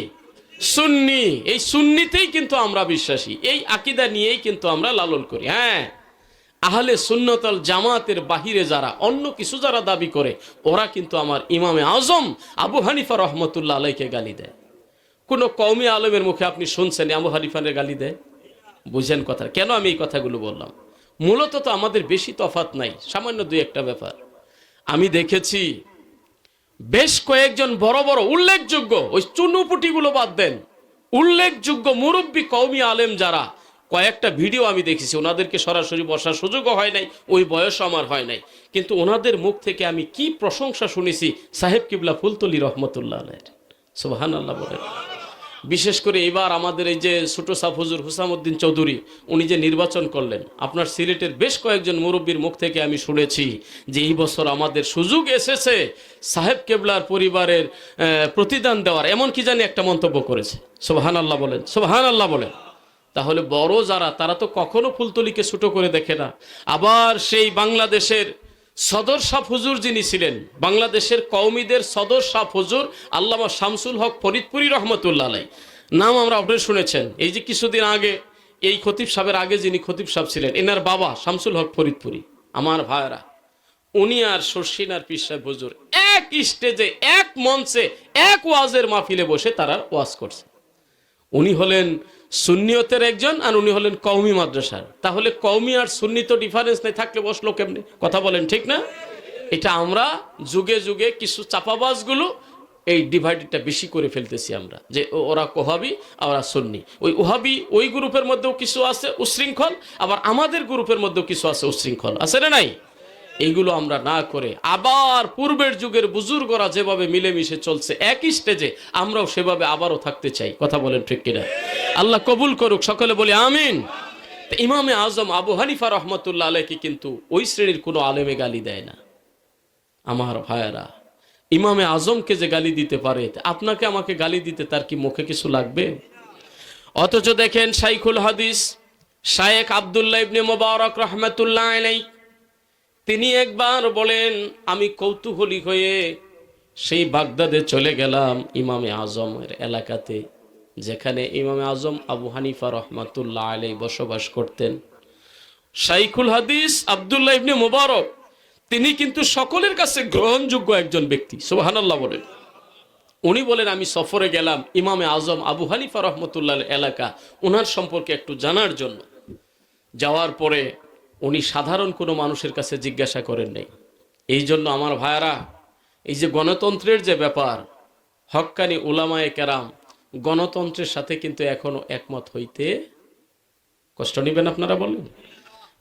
[SPEAKER 1] সুন্নি। এই সুন্নিতেই কিন্তু আমরা বিশ্বাসী, এই আকীদা নিয়েই কিন্তু আমরা লালন করি। হ্যাঁ, আহলে সুন্নাতুল জামাতের বাহিরে যারা অন্য কিছু যারা দাবি করে, ওরা কিন্তু আমার ইমামে আজম আবু হানিফা রহমতুল্লাহ আলাইকে গালি দেয়। কোন কওমি আলেমের মুখে আপনি শুনছেন আবু হানিফারে গালি দেয়? বুঝেন কথা? কেন আমি এই কথাগুলো বললাম? মূলত তো আমাদের বেশি তফাৎ নাই, সামান্য দুই একটা ব্যাপার। আমি দেখেছি বেশ কয়েকজন বড় বড় উল্লেখযোগ্য, ওই চুনুপুটিগুলো বাদ দেন, উল্লেখযোগ্য মুরব্বী কওমি আলেম যারা, কয়েকটা ভিডিও আমি দেখেছি, ওনাদেরকে সরাসরি বসার সুযোগও হয় নাই, ওই বয়স আমার হয় নাই, কিন্তু ওনাদের মুখ থেকে আমি কি প্রশংসা শুনেছি সাহেব কিবলা ফুলতলি রহমতুল্লাহ আলাইহির। সুবহানাল্লাহ বলেন। বিশেষ করে এবার আমাদের এই যে ছোট সাফ হুজুর হুসামউদ্দিন চৌধুরী, উনি যে নির্বাচন করলেন, আপনার সিলেটের বেশ কয়েকজন মুরব্বীর মুখ থেকে আমি শুনেছি যে এই বছর আমাদের সুযোগ এসেছে সাহেব কেবলার পরিবারের প্রতিদান দেওয়ার, এমন কি জানি একটা মন্তব্য করেছে। সুবহানাল্লাহ বলেন, সুবহানাল্লাহ বলেন। তাহলে বড় যারা, তারা তো কখনো ফুলতলিকে ছোট করে দেখে না। আবার সেই বাংলাদেশের সদর শাহ হুজুর যিনি ছিলেন, বাংলাদেশের কওমিদের সদর শাহ হুজুর আল্লামা শামসুল হক ফরিদপুরি রহমতুল্লাহ আলাইহি, নাম আমরা আপনারা শুনেছেন। এই যে কিছুদিন আগে এই খতিব সাহেবের আগে যিনি খতিব সাহেব ছিলেন, এনার বাবা শামসুল হক ফরিদপুরি, আমার ভাইরা, উনি আর শর্ষিনার পীর সাহেব হুজুর এক স্টেজে, এক মঞ্চে, এক ওয়াজের মাহফিলে বসে তারা ওয়াজ করছে। উনি হলেন সুন্নিয়তের একজন, আর উনি হলেন কওমি মাদ্রাসার। তাহলে কওমি আর সুন্নি তো ডিফারেন্স নেই, থাকলে বসলো কেমনে? কথা বলেন ঠিক না? এটা আমরা যুগে যুগে কিছু চাপাবাজগুলো এই ডিভাইডটা বেশি করে ফেলতেছি আমরা, যে ওরা ওহাবি ওরা সুন্নি। ওই ওহাবি ওই গ্রুপের মধ্যেও কিছু আছে উশৃঙ্খল, আবার আমাদের গ্রুপের মধ্যেও কিছু আছে উশৃঙ্খল, আছে না নাই? এইগুলো আমরা না করে আবার পূর্বের যুগের বুজুর্গরা যেভাবে মিলেমিশে চলছে এক স্টেজে, আমরাও সেভাবে আবারও থাকতে চাই। কথা বলেন ঠিক কিনা? আল্লাহ কবুল করুক, সকলে বলি আমিন। ইমামে আজম আবু হানিফা রহমতুল্লাহ আলাইহি কিন্তু ওই শ্রেণীর কোনো আলেমে গালি দেয় না। আমার ভাইয়েরা, ইমামে আজমকে যে গালি দিতে পারে, আপনাকে আমাকে গালি দিতে তার কি মুখে কিছু লাগবে? অথচ দেখেন শাইখুল হাদিস শায়েখ আব্দুল্লাহ ইবনে মুবারক রহমতুল্লাহ আলাইহি, তিনি একবার বলেন, আমি কৌতূহলী হয়ে সেই বাগদাদে চলে গেলাম ইমামে আজমের এলাকাতে, যেখানে ইমামে আজম আবু হানিফা রহমতুল্লাহ আলাইহি বসবাস করতেন। শাইখুল হাদিস আব্দুল্লাহ ইবনে মুবারক, তিনি কিন্তু সকলের কাছে গ্রহণযোগ্য একজন ব্যক্তি। সুবহানাল্লাহ বলেন। উনি বলেন, আমি সফরে গেলাম ইমামে আজম আবু হানিফা রহমতুল্লাহ এলাকা, ওনার সম্পর্কে একটু জানার জন্য। যাওয়ার পরে উনি সাধারণ কোনো মানুষের কাছে জিজ্ঞাসা করেন নাই। এই জন্য আমার ভাইয়ারা, এই যে গণতন্ত্রের যে ব্যাপার, হক্কানি উলামায়ে কেরাম গণতন্ত্রের সাথে কিন্তু এখনো একমত হইতে কষ্ট নেবেন আপনারা বলেন।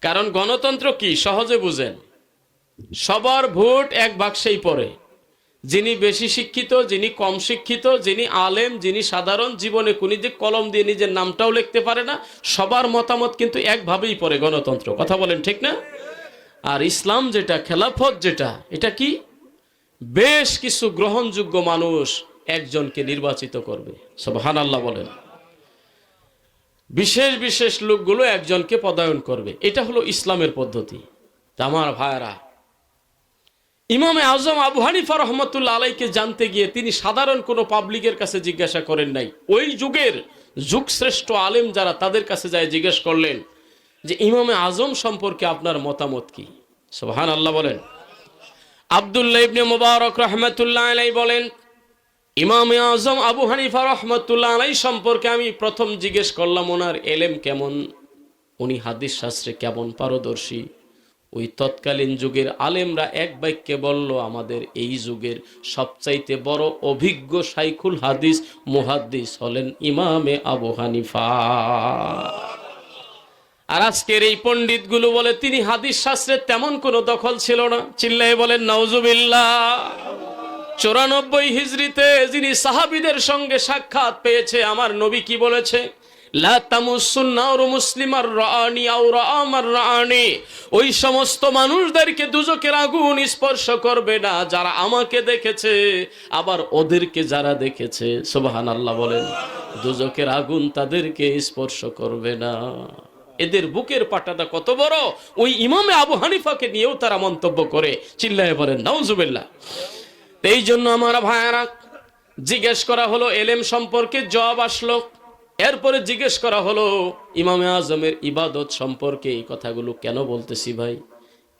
[SPEAKER 1] কারণ গণতন্ত্র কি সহজে বুঝেন, সবার ভোট এক বাক্সেই পড়ে। যিনি বেশি শিক্ষিত, যিনি কম শিক্ষিত, যিনি আলেম, যিনি সাধারণ, জীবনে কোনি যে কলম দিয়ে নিজের নামটাও লিখতে পারে না, সবার মতামত কিন্তু একভাবেই পড়ে গণতন্ত্র। কথা বলেন ঠিক না? আর ইসলাম যেটা, খেলাফত যেটা, এটা কি বেশ কিছু গ্রহণযোগ্য মানুষ একজনকে নির্বাচিত করবে। সুবহানাল্লাহ বলেন। বিশেষ বিশেষ লোকগুলো একজনকে পদায়ন করবে। এটা হলো ইসলামের পদ্ধতি। আমার ভাইরা, ইমামে আজম আবু হানিফা রহমতুল্লাহ আলাইহিকে জানতে গিয়ে তিনি সাধারণ কোনো পাবলিকের কাছে জিজ্ঞাসা করেন নাই। ওই যুগের যুগশ্রেষ্ঠ আলেম যারা, তাদের কাছে যায় জিজ্ঞেস করলেন যে ইমামে আজম সম্পর্কে আপনার মতামত কি? সুবহানাল্লাহ বলেন। আব্দুল্লাহ ইবনে মুবারক রাহমাতুল্লাহ আলাইহি বলেন, ইমাম আজম আবু হানিফা রাহমাতুল্লাহ আলাইহি সম্পর্কে আমি প্রথম জিজ্ঞেস করলাম ওনার এলেম কেমন, উনি হাদিস শাস্ত্রে কেমন পারদর্শী। ওই তৎকালীন যুগের আলেমরা এক বাক্যে বলল, আমাদের এই যুগের সবচাইতে বড় অভিজ্ঞ শাইখুল হাদিস মুহাদ্দিস হলেন ইমামে আবু হানিফা। আর আজকের এই পণ্ডিতগুলো বলে তিনি হাদিস শাস্ত্রের তেমন কোনো দখল ছিল না। চিল্লায়ে বলেন নাউজুবিল্লাহ। 94 হিজরিতে যিনি সাহাবীদের সঙ্গে সাক্ষাৎ পেয়েছে, আমার নবী কি বলেছে? লা তামুসুন নার মুসলিমার রাআনি আও রাআমার রাআনি, ওই সমস্ত মানুষদেরকে দুজকের আগুন স্পর্শ করবে না যারা আমাকে দেখেছে, আবার ওদেরকে যারা দেখেছে। সুবহানাল্লাহ বলেন। দুজকের আগুন তাদেরকে স্পর্শ করবে না। এদের বুকের পাটাটা কত বড়, ওই ইমামে আবু হানিফাকে নিয়েও তারা মন্তব্য করে। চিল্লায়ে বলেন নাউজুবিল্লাহ। এই জন্য আমার ভাইয়েরা, জিজ্ঞেস করা হলো এলেম সম্পর্কে, জবাব আসলো। এরপরে জিজ্ঞেস করা হলো ইমামে আজমের ইবাদত সম্পর্কে। এই কথাগুলো কেন বলতেছি ভাই?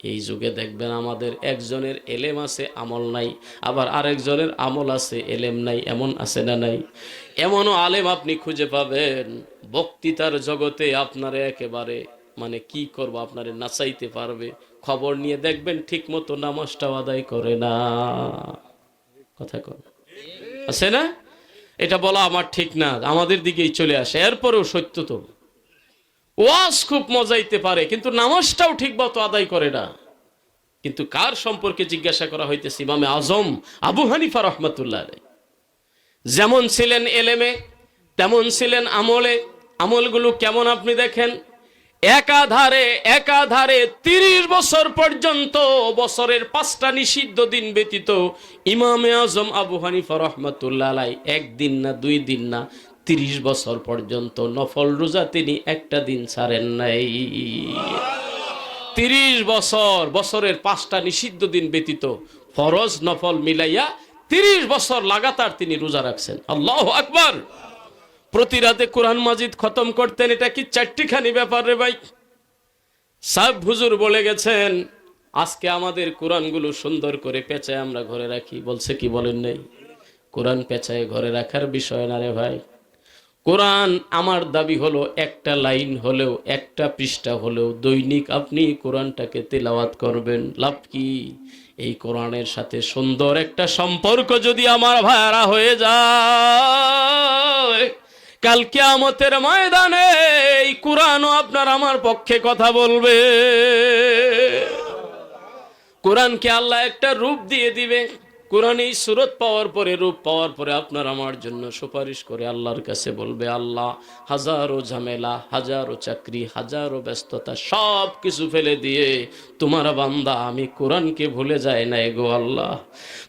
[SPEAKER 1] এই যুগে দেখবেন আমাদের একজনের এলেম আছে, আমল নাই, আবার আরেকজনের আমল আছে, এলেম নাই। এমন আছে না নাই? এমনও আলেম আপনি খুঁজে পাবেন, বক্তৃতার জগতে আপনারে একেবারে মানে কি করব আপনারে নাচাইতে পারবে, খবর নিয়ে দেখবেন ঠিক মতো নামাজটাও আদায় করে না। কথা কর আছে না? এটা বলা আমার ঠিক না, আমাদের দিকেই চলে আসে। এরপরেও সত্য তো, ওয়াজ খুব মজাইতে পারে কিন্তু নামাজটাও ঠিক মতো আদায় করে না। কিন্তু কার সম্পর্কে জিজ্ঞাসা করা হইতেছে? ইমামে আজম আবু হানিফা রাহমাতুল্লাহ আলাইহি। যেমন ছিলেন এলেমে, তেমন ছিলেন আমলে। আমলগুলো কেমন আপনি দেখেন। একাধারে 30 বছর পর্যন্ত, বছরের 5টা নিষিদ্ধ দিন ব্যতীত ইমামে আজম আবু হানিফা রাহমাতুল্লাহ আলাইহি একদিন না 2 দিন না 30 বছর পর্যন্ত নফল রোজা তিনি একটা দিন ছাড়েন নাই। 30 বছর, বছরের 5টা নিষিদ্ধ দিন ব্যতীত ফরজ নফল মিলাইয়া 30 বছর লাগাতার তিনি রোজা রাখছেন। আল্লাহু আকবার। প্রতি রাতে কোরআন মাজিদ খতম করতেন। এটা কি 4টিখানি ব্যাপার রে ভাই? সাহেব হুজুর বলে গেছেন, আজকে আমাদের কোরআনগুলো সুন্দর করে পেঁচায় আমরা ঘরে রাখি। বলছে কি বলেন নাই? কোরআন পেঁচায় ঘরে রাখার বিষয় না রে ভাই। কোরআন আমার দাবি হলো একটা লাইন হলেও, একটা পৃষ্ঠা হলেও দৈনিক আপনি কোরআনটাকে তেলাওয়াত করবেন। লাভ কি? এই কোরআনের সাথে সুন্দর একটা সম্পর্ক যদি আমার ভাইরা হয়ে যায়, কাল কিয়ামতের ময়দানে এই কোরআনও আপনার আমার পক্ষে কথা বলবে। কোরআনকে আল্লাহ একটা রূপ দিয়ে দিবে। কোরআন এই সুরত পাওয়ার পরে, রূপ পাওয়ার পরে আপনার আমার জন্য সুপারিশ করে আল্লাহর কাছে বলবে, আল্লাহ হাজারো ঝামেলা, হাজারো চাকরি, হাজারো ব্যস্ততা সব কিছু ফেলে দিয়ে তোমার বান্দা আমি কোরআনকে ভুলে যাই না গো আল্লাহ,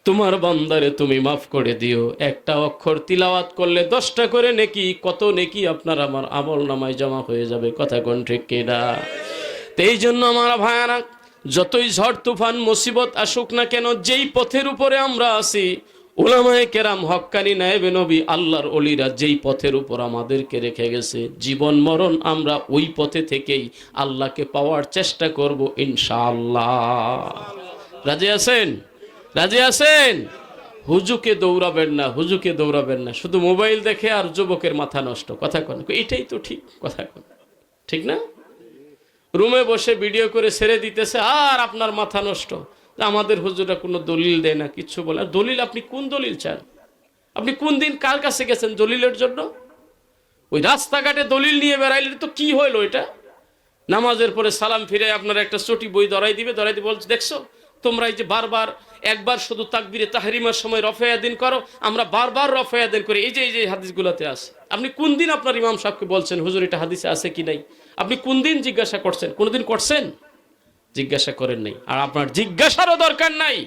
[SPEAKER 1] তোমার বান্দারে তুমি মাফ করে দিও। একটা অক্ষর তিলাওয়াত করলে 10টা করে নেকি, কত নেকি আপনার আমার আমল নামায় জমা হয়ে যাবে। কথা কোন ঠিক কিনা? এই জন্য আমার ভাইয়ারা, যতই ঝড় তুফান মুসিবত আসুক না কেন, যেই পথের উপরে আমরা আছি, উলামায়ে কেরাম হক্কানি নায়েবে নবী আল্লাহর ওলিরা যেই পথের উপর আমাদেরকে রেখে গেছে, জীবন মরণ আমরা ওই পথে থেকেই আল্লাহকে পাওয়ার চেষ্টা করব ইনশাআল্লাহ। রাজি আছেন? রাজি আছেন? হুজুকে দৌড়াবেন না, হুজুকে দৌড়াবেন না, শুধু মোবাইল দেখে আর যুবকের মাথা নষ্ট। কথা কন, এটাই তো ঠিক। কথা কন, ঠিক না? রুমে বসে ভিডিও করে ছেড়ে দিতেছে আর আপনার মাথা নষ্ট। আমাদের হুজুরা কোনো দলিল দেয় না, কিচ্ছু বলে। দলিল আপনি কোন দলিল চান? আপনি কোন দিন কার কাছে গেছেন দলিলের জন্য? ওই রাস্তাঘাটে দলিল নিয়ে বেড়াইলে তো কি হইলো এটা? নামাজের পরে সালাম ফিরে আপনার একটা চটি বই ধরাই দিবে, বলছে দেখছো তোমরা এই যে বারবার, একবার শুধু তাকবীরে তাহরিমার সময় রফায়াদিন করো, আমরা বারবার রফায়াদিন করি, এই যে হাদিসগুলোতে আছে। আপনি কোন দিন আপনার ইমাম সাহেবকে বলছেন হুজুর এটা হাদিসে আছে কি নাই? আপনি কোন দিন জিজ্ঞাসা করছেন? কোনদিন করছেন? জিজ্ঞাসা করেন নাই। আর আপনার জিজ্ঞাসারও দরকার নাই।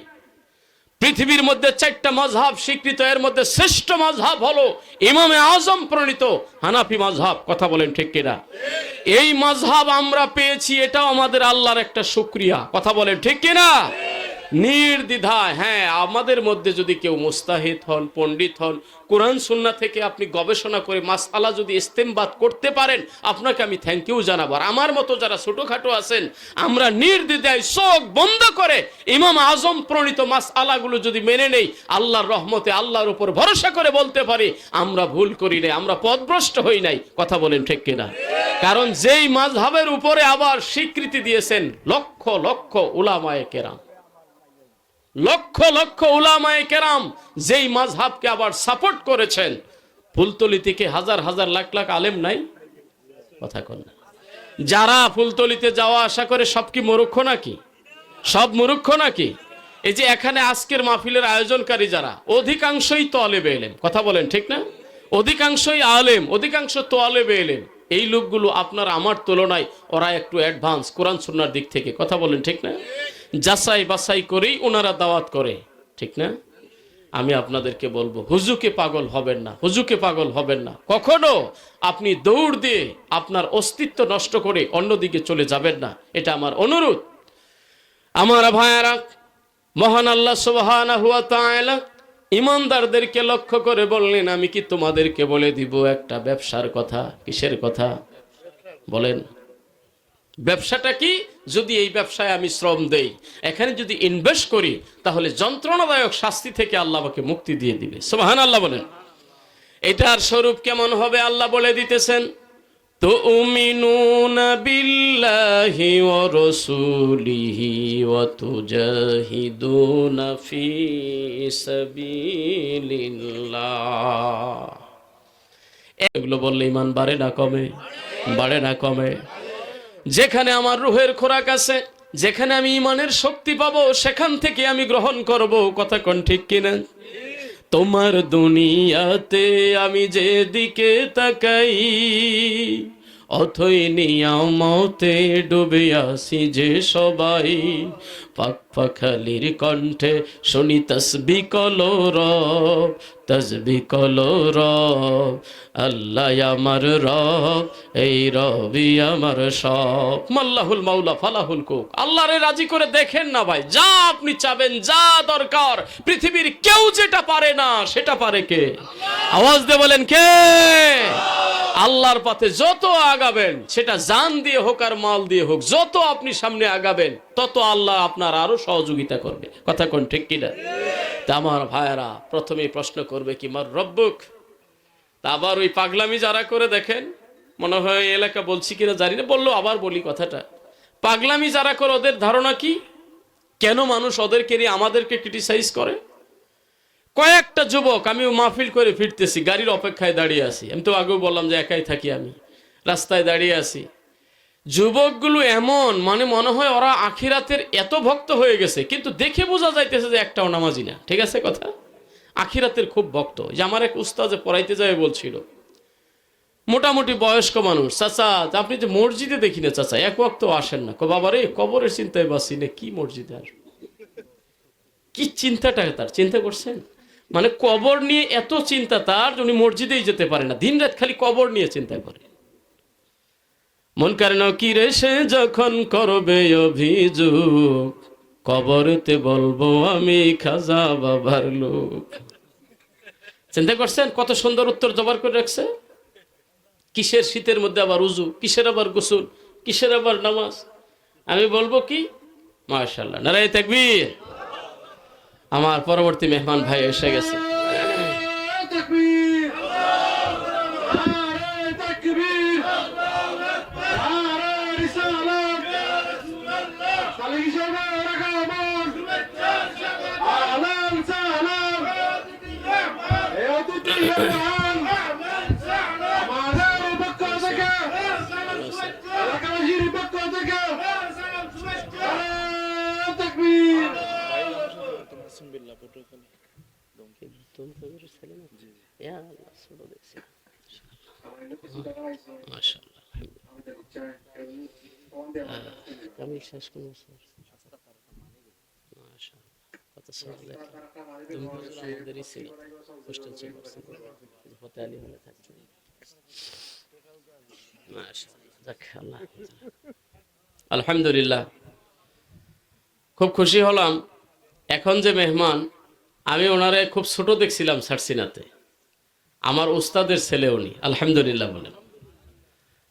[SPEAKER 1] পৃথিবীর মধ্যে 4টা মাযহাব স্বীকৃত, এর মধ্যে শ্রেষ্ঠ মাযহাব হলো ইমামে আজম প্রণীত হানাফি মাযহাব। কথা বলেন ঠিক কিনা? এই মাযহাব আমরা পেয়েছি, এটাও আমাদের আল্লাহর একটা শুকরিয়া। কথা বলেন ঠিক কিনা? নির্দ্বিধায়। হ্যাঁ, আমাদের মধ্যে যদি কেউ মুস্তাহিদ হন, পণ্ডিত হন, কোরআন সুন্নাহ থেকে আপনি গবেষণা করে মাসআলা যদি ইস্তেমবাদ করতে পারেন, আপনাকে আমি থ্যাংক ইউ জানাবো। আর আমার মতো যারা ছোটখাটো আছেন, আমরা নির্দ্বিধায় চোখ বন্ধ করে ইমাম আজম প্রণীত মাসআলাগুলো যদি মেনে নেই, আল্লাহর রহমতে আল্লাহর উপর ভরসা করে বলতে পারি আমরা ভুল করি নাই, আমরা পথভ্রষ্ট হই নাই। কথা বলেন ঠিক কিনা? কারণ যেই মাযহাবের উপরে আবার স্বীকৃতি দিয়েছেন লক্ষ লক্ষ উলামায়ে কেরাম, লক্ষ লক্ষ উলামায়ে কেরাম যেই মাযহাবকে আবার সাপোর্ট করেছেন, ফুলতলি থেকে হাজার হাজার লাখ লাখ আলেম নাই? কথা কন না। যারা ফুলতলিতে যাওয়া আসা করে সব কি মূর্খ নাকি? সব মূর্খ নাকি? এই যে এখানে আজকের মাহফিলের আয়োজনকারী যারা, অধিকাংশই তলেবে ইলম। কথা বলেন ঠিক না? অধিকাংশই আলেম, অধিকাংশ তলেবে ইলম। এই লোকগুলো আপনার আমার তুলনায় ওরা একটু অ্যাডভান্স কোরআন সুন্নাহর দিক থেকে। কথা বলেন ঠিক না? যাচাই বাছাই করেই ওনারা দাওয়াত করে, ঠিক না? আমি আপনাদেরকে বলবো, হুজুকে পাগল হবেন না, হুজুকে পাগল হবেন না। কখনো আপনি দৌড় দিয়ে আপনার অস্তিত্ব নষ্ট করে অন্যদিকে চলে যাবেন না, এটা আমার অনুরোধ। আমার ভাইয়ারা, মহান আল্লাহ সুবহানাহু ওয়া তাআলা ইমানদারদেরকে লক্ষ্য করে বললেন, আমি কি তোমাদেরকে বলে দিব একটা ব্যবসার কথা? কিসের কথা বলেন? ব্যবসাটা কি? যদি এই ব্যবসায় আমি শ্রম দেই, এখানে যদি ইনভেস্ট করি, তাহলে যন্ত্রণাদায়ক শাস্তি থেকে আল্লাহ আমাকে মুক্তি দিয়ে দিবে। সুবহানাল্লাহ বলেন। এটার স্বরূপ কেমন হবে আল্লাহ বলে দিতেছেন, তুমিনুনা বিল্লাহি ওয়া রাসূলিহি ওয়া তুজাহিদুনা ফি সাবিলিল্লাহ। এগুলো বললে ঈমান বাড়ে না কমে? বাড়ে না কমে? যেখানে আমার রূহের খোরাক আছে, যেখানে আমি ঈমানের শক্তি পাবো, সেখান থেকে আমি গ্রহণ করব। কথা কোন ঠিক কিনা? তোমার দুনিয়াতে আমি যেদিকে তাকাই, অথই নিয়ামতে ডুবে আসি যে সবাই। পাক পাখালির কণ্ঠে শুনি তসবিহ কলরব, তসবিহ কলরব। আল্লাহ আমার রব, এই রবি আমার সব। মাল্লাহুল মাওলা ফালাহুল কুক। আল্লাহরে রাজি করে দেখেন না ভাই, যা আপনি চাবেন, যা দরকার, পৃথিবীর কেউ যেটা পারে না সেটা পারে কে? আওয়াজ দিয়ে বলেন কে? আল্লাহর পথে যত আগাবেন, সেটা জান দিয়ে হোক আর মাল দিয়ে হোক, যত আপনি সামনে আগাবেন, তত আল্লাহ আপনার আরো সহযোগিতা করবে। কথা কোন ঠিক কিনা? তা আমার ভাইয়েরা, প্রথমেই প্রশ্ন করবে কি মার রব্বুক? তা আবার ওই পাগলামি যারা করে, দেখেন, মনে হয় এই এলাকা বলছি কিনা জানি না, বললো আবার বলি কথাটা। পাগলামি যারা করে, ওদের ধারণা কি? কেন মানুষ ওদেরকে নিয়ে আমাদেরকে ক্রিটিসাইজ করে? কয়েকটা যুবক, আমি মাহফিল করে ফিরতেছি, গাড়ির অপেক্ষায় দাঁড়িয়ে আছি। আমি তো আগেও বললাম যে একাই থাকি, আমি রাস্তায় দাঁড়িয়ে আছি। যুবকগুলো এমন, মানে মনে হয় ওরা আখিরাতের এত ভক্ত হয়ে গেছে, কিন্তু দেখে বোঝা যাইতেছে যে একটাও নামাজি না। ঠিক আছে কথা? আখিরাতের খুব ভক্ত। যে আমার এক উস্তাদে পড়াইতে যায় বলছিল, মোটামুটি বয়স্ক মানুষ, চাচা আপনি যে মসজিদে দেখি না চাচা, এক ওয়াক্ত আসেন না। বাবারে, কবরের চিন্তায় বাঁচি না, কি মসজিদে আসবো? কি চিন্তাটা তার, চিন্তা করছেন? মানে কবর নিয়ে এত চিন্তা তার, উনি মসজিদেই যেতে পারে না, দিন রাত খালি কবর নিয়ে চিন্তা করে। মুনকার নাকির এসে যখন করবে অভিযোগ, কবরেতে বলবো আমি খাজা বাবার লোক। চিন্তা করছেন কত সুন্দর উত্তর জবাব করে রাখছে? কিসের শীতের মধ্যে আবার উজু, কিসের আবার গোসল, কিসের আবার নামাজ? আমি বলবো কি, মাশাআল্লাহ, নারায়ে তাকবীর। আমার পরবর্তী মেহমান ভাই এসে গেছে। আলহামদুলিল্লাহ, খুব খুশি হলাম এখন যে মেহমান, আমি ওনারে খুব ছোট দেখছিলাম সারসিনাতে। আমার উস্তাদের ছেলে উনি, আলহামদুলিল্লাহ বলেন।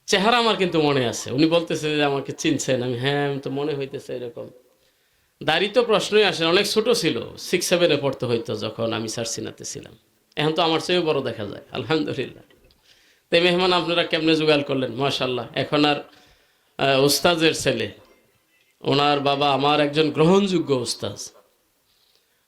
[SPEAKER 1] চেহারা আমার কিন্তু মনে আছে। উনি বলতেছে যে আমাকে চিনছেন, আমি হ্যাঁ, আমি তো মনে হইতেছে এরকম। দাড়ি তো প্রশ্নই আসে, অনেক ছোট ছিল, 6-7-এ পড়তে হইতো যখন আমি সারসিনাতে ছিলাম। এখন তো আমার চেয়েও বড় দেখা যায়, আলহামদুলিল্লাহ। তো এই মেহমান আপনারা কেমনে জোগাড় করলেন? মাশাআল্লাহ। এখন আর উস্তাদের ছেলে, ওনার বাবা আমার একজন গ্রহণযোগ্য উস্তাজ।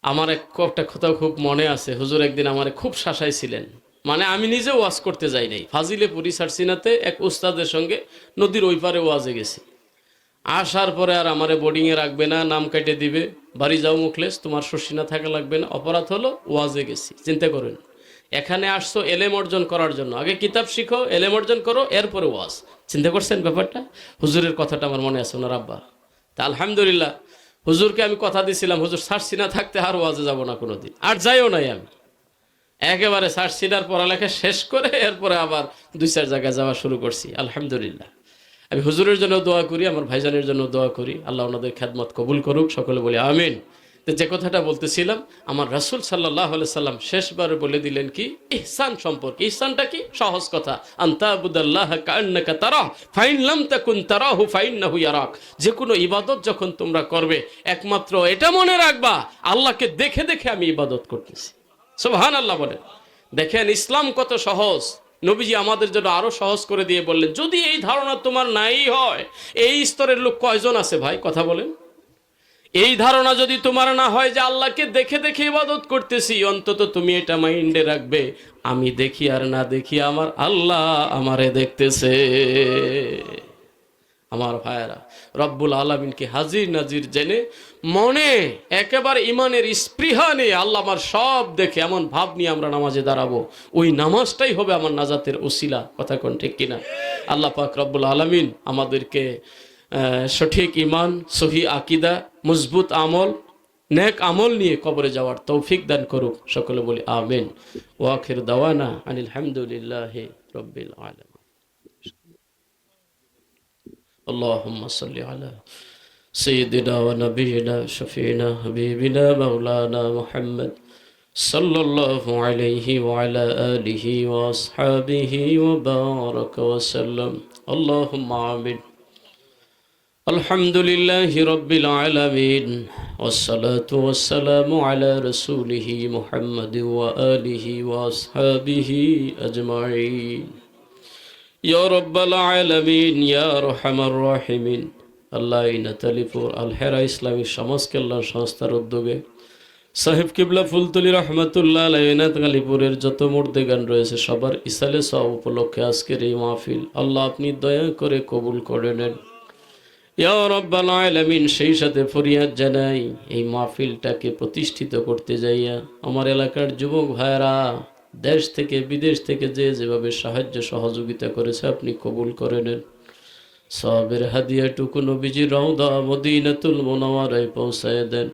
[SPEAKER 1] আমার একটা কথা খুব মনে আছে, হুজুর একদিন আমারে খুব শাসাইছিলেন। মানে আমি নিজে ওয়াজ করতে যাই নাই, ফাজিলেপুরি সারসিনাতে এক উস্তাদের সঙ্গে নদীর ওই পারে ওয়াজে গেছি। আসার পরে আর আমারে বোর্ডিংয়ে রাখবে না, নাম কেটে দিবে, বাড়ি যাও মুখলেস, তোমার শশিনা থাকা লাগবে না। অপরাধ হলো ওয়াজে গেছি। চিন্তা করেন, এখানে আসছো এলেম অর্জন করার জন্য, আগে কিতাব শিখো, এলেম অর্জন করো, এরপরে ওয়াজ। চিন্তা করছেন ব্যাপারটা? হুজুরের কথাটা আমার মনে আছে, ওনার আব্বা। তা আলহামদুলিল্লাহ, হুজুরকে আমি কথা দিয়েছিলাম, হুজুর সারসিনা থাকতে আর ওয়াজে যাব না কোনোদিন, আর যাইও নাই আমি। একেবারে সারসিনার পড়ালেখা শেষ করে এরপরে আবার 2-4 জায়গায় যাওয়া শুরু করছি, আলহামদুলিল্লাহ। আমি হুজুরের জন্য দোয়া করি, আমার ভাইজানের জন্য দোয়া করি, আল্লাহ ওনাদের খেদমত কবুল করুক, সকলে বলি আমিন। তো যে কথাটা বলতেছিলাম, আমার রাসূল সাল্লাল্লাহু আলাইহি সাল্লাম শেষবারে বলে দিলেন কি ইহসান সম্পর্কে। ইহসানটা কি? সহজ কথা, আনতাবুদাল্লাহ কাআন্নাকা তারাহ ফাইন লাম তাকুন তারাহু ফাইন্নাহু ইয়ারাক। যে কোনো ইবাদত যখন তোমরা করবে, একমাত্র এটা মনে রাখবা, আল্লাহকে দেখে দেখে আমি ইবাদত করতেছি। সুবহানাল্লাহ বলেন। দেখেন ইসলাম কত সহজ। নবীজি আমাদের জন্য আরো সহজ করে দিয়ে বললেন, যদি এই ধারণা তোমার নাই হয়, এই স্তরের লোক কয়জন আছে ভাই, কথা বলেন? এই ধারণা যদি তোমার না হয় যে আল্লাহকে দেখে দেখে ইবাদত করতেছি, অন্তত তুমি এটা মাইন্ডে রাখবে, আমি দেখি আর না দেখি, আমার আল্লাহ আমারে দেখতেছে। আমার ভাইয়েরা, রব্বুল আলামিনকে হাজির নাজির জেনে মনে একেবারে ইমানের স্পৃহা নিয়ে, আল্লাহ আমার সব দেখে, এমন ভাব নিয়ে আমরা নামাজে দাঁড়াবো। ওই নামাজটাই হবে আমার নাজাতের ওসিলা। কথা কোন ঠিক কিনা? আল্লাহ পাক রব্বুল আলামিন আমাদেরকে সঠিক ইমান, সহি আকিদা, মজবুত আমল, নেক আমল নিয়ে কবরে যাওয়ার তৌফিক দান করুক। সকলে বলি আমিন। ওয়া আখির দাওয়ানা আনিল হামদুলিল্লাহি রাব্বিল আলামিন। اللهم صل على سيدنا ونبينا شفينا حبيبنا مولانا محمد صلى الله عليه وعلى آله وأصحابه وبارك وسلم. اللهم آمين. الحمد لله رب العالمين والصلاة والسلام على رسوله محمد وآله وأصحابه أجمعين. يا رب العالمين يا أرحم الراحمين. আল্লাহ এই নেতালিপুর আল হেরা ইসলামী সমাজ কল্যাণ সংস্থার উদ্যোগে সাহেব কিবলা ফুলতলি রহমতুল্লাহ আলাইহি নেতালিপুরের যত মুর্দেগান রয়েছে, সবার ইসালে সওয়াব উপলক্ষে আজকের এই মাহফিল আল্লাহ আপনি দয়া করে কবুল করে নেন। ইয়া রাব্বাল আলামিন, সেই সাথে ফরিয়াদ জানাই, এই মাহফিলটাকে প্রতিষ্ঠিত করতে যাইয়া আমার এলাকার যুবক ভাইরা দেশ থেকে বিদেশ থেকে যে যেভাবে সাহায্য সহযোগিতা করেছে আপনি কবুল করে নেন। সওয়াবের হাদিয়াটুকু নবীজির রওজা মদিনাতুল মুনাওয়ারায় পৌঁছায় দেন।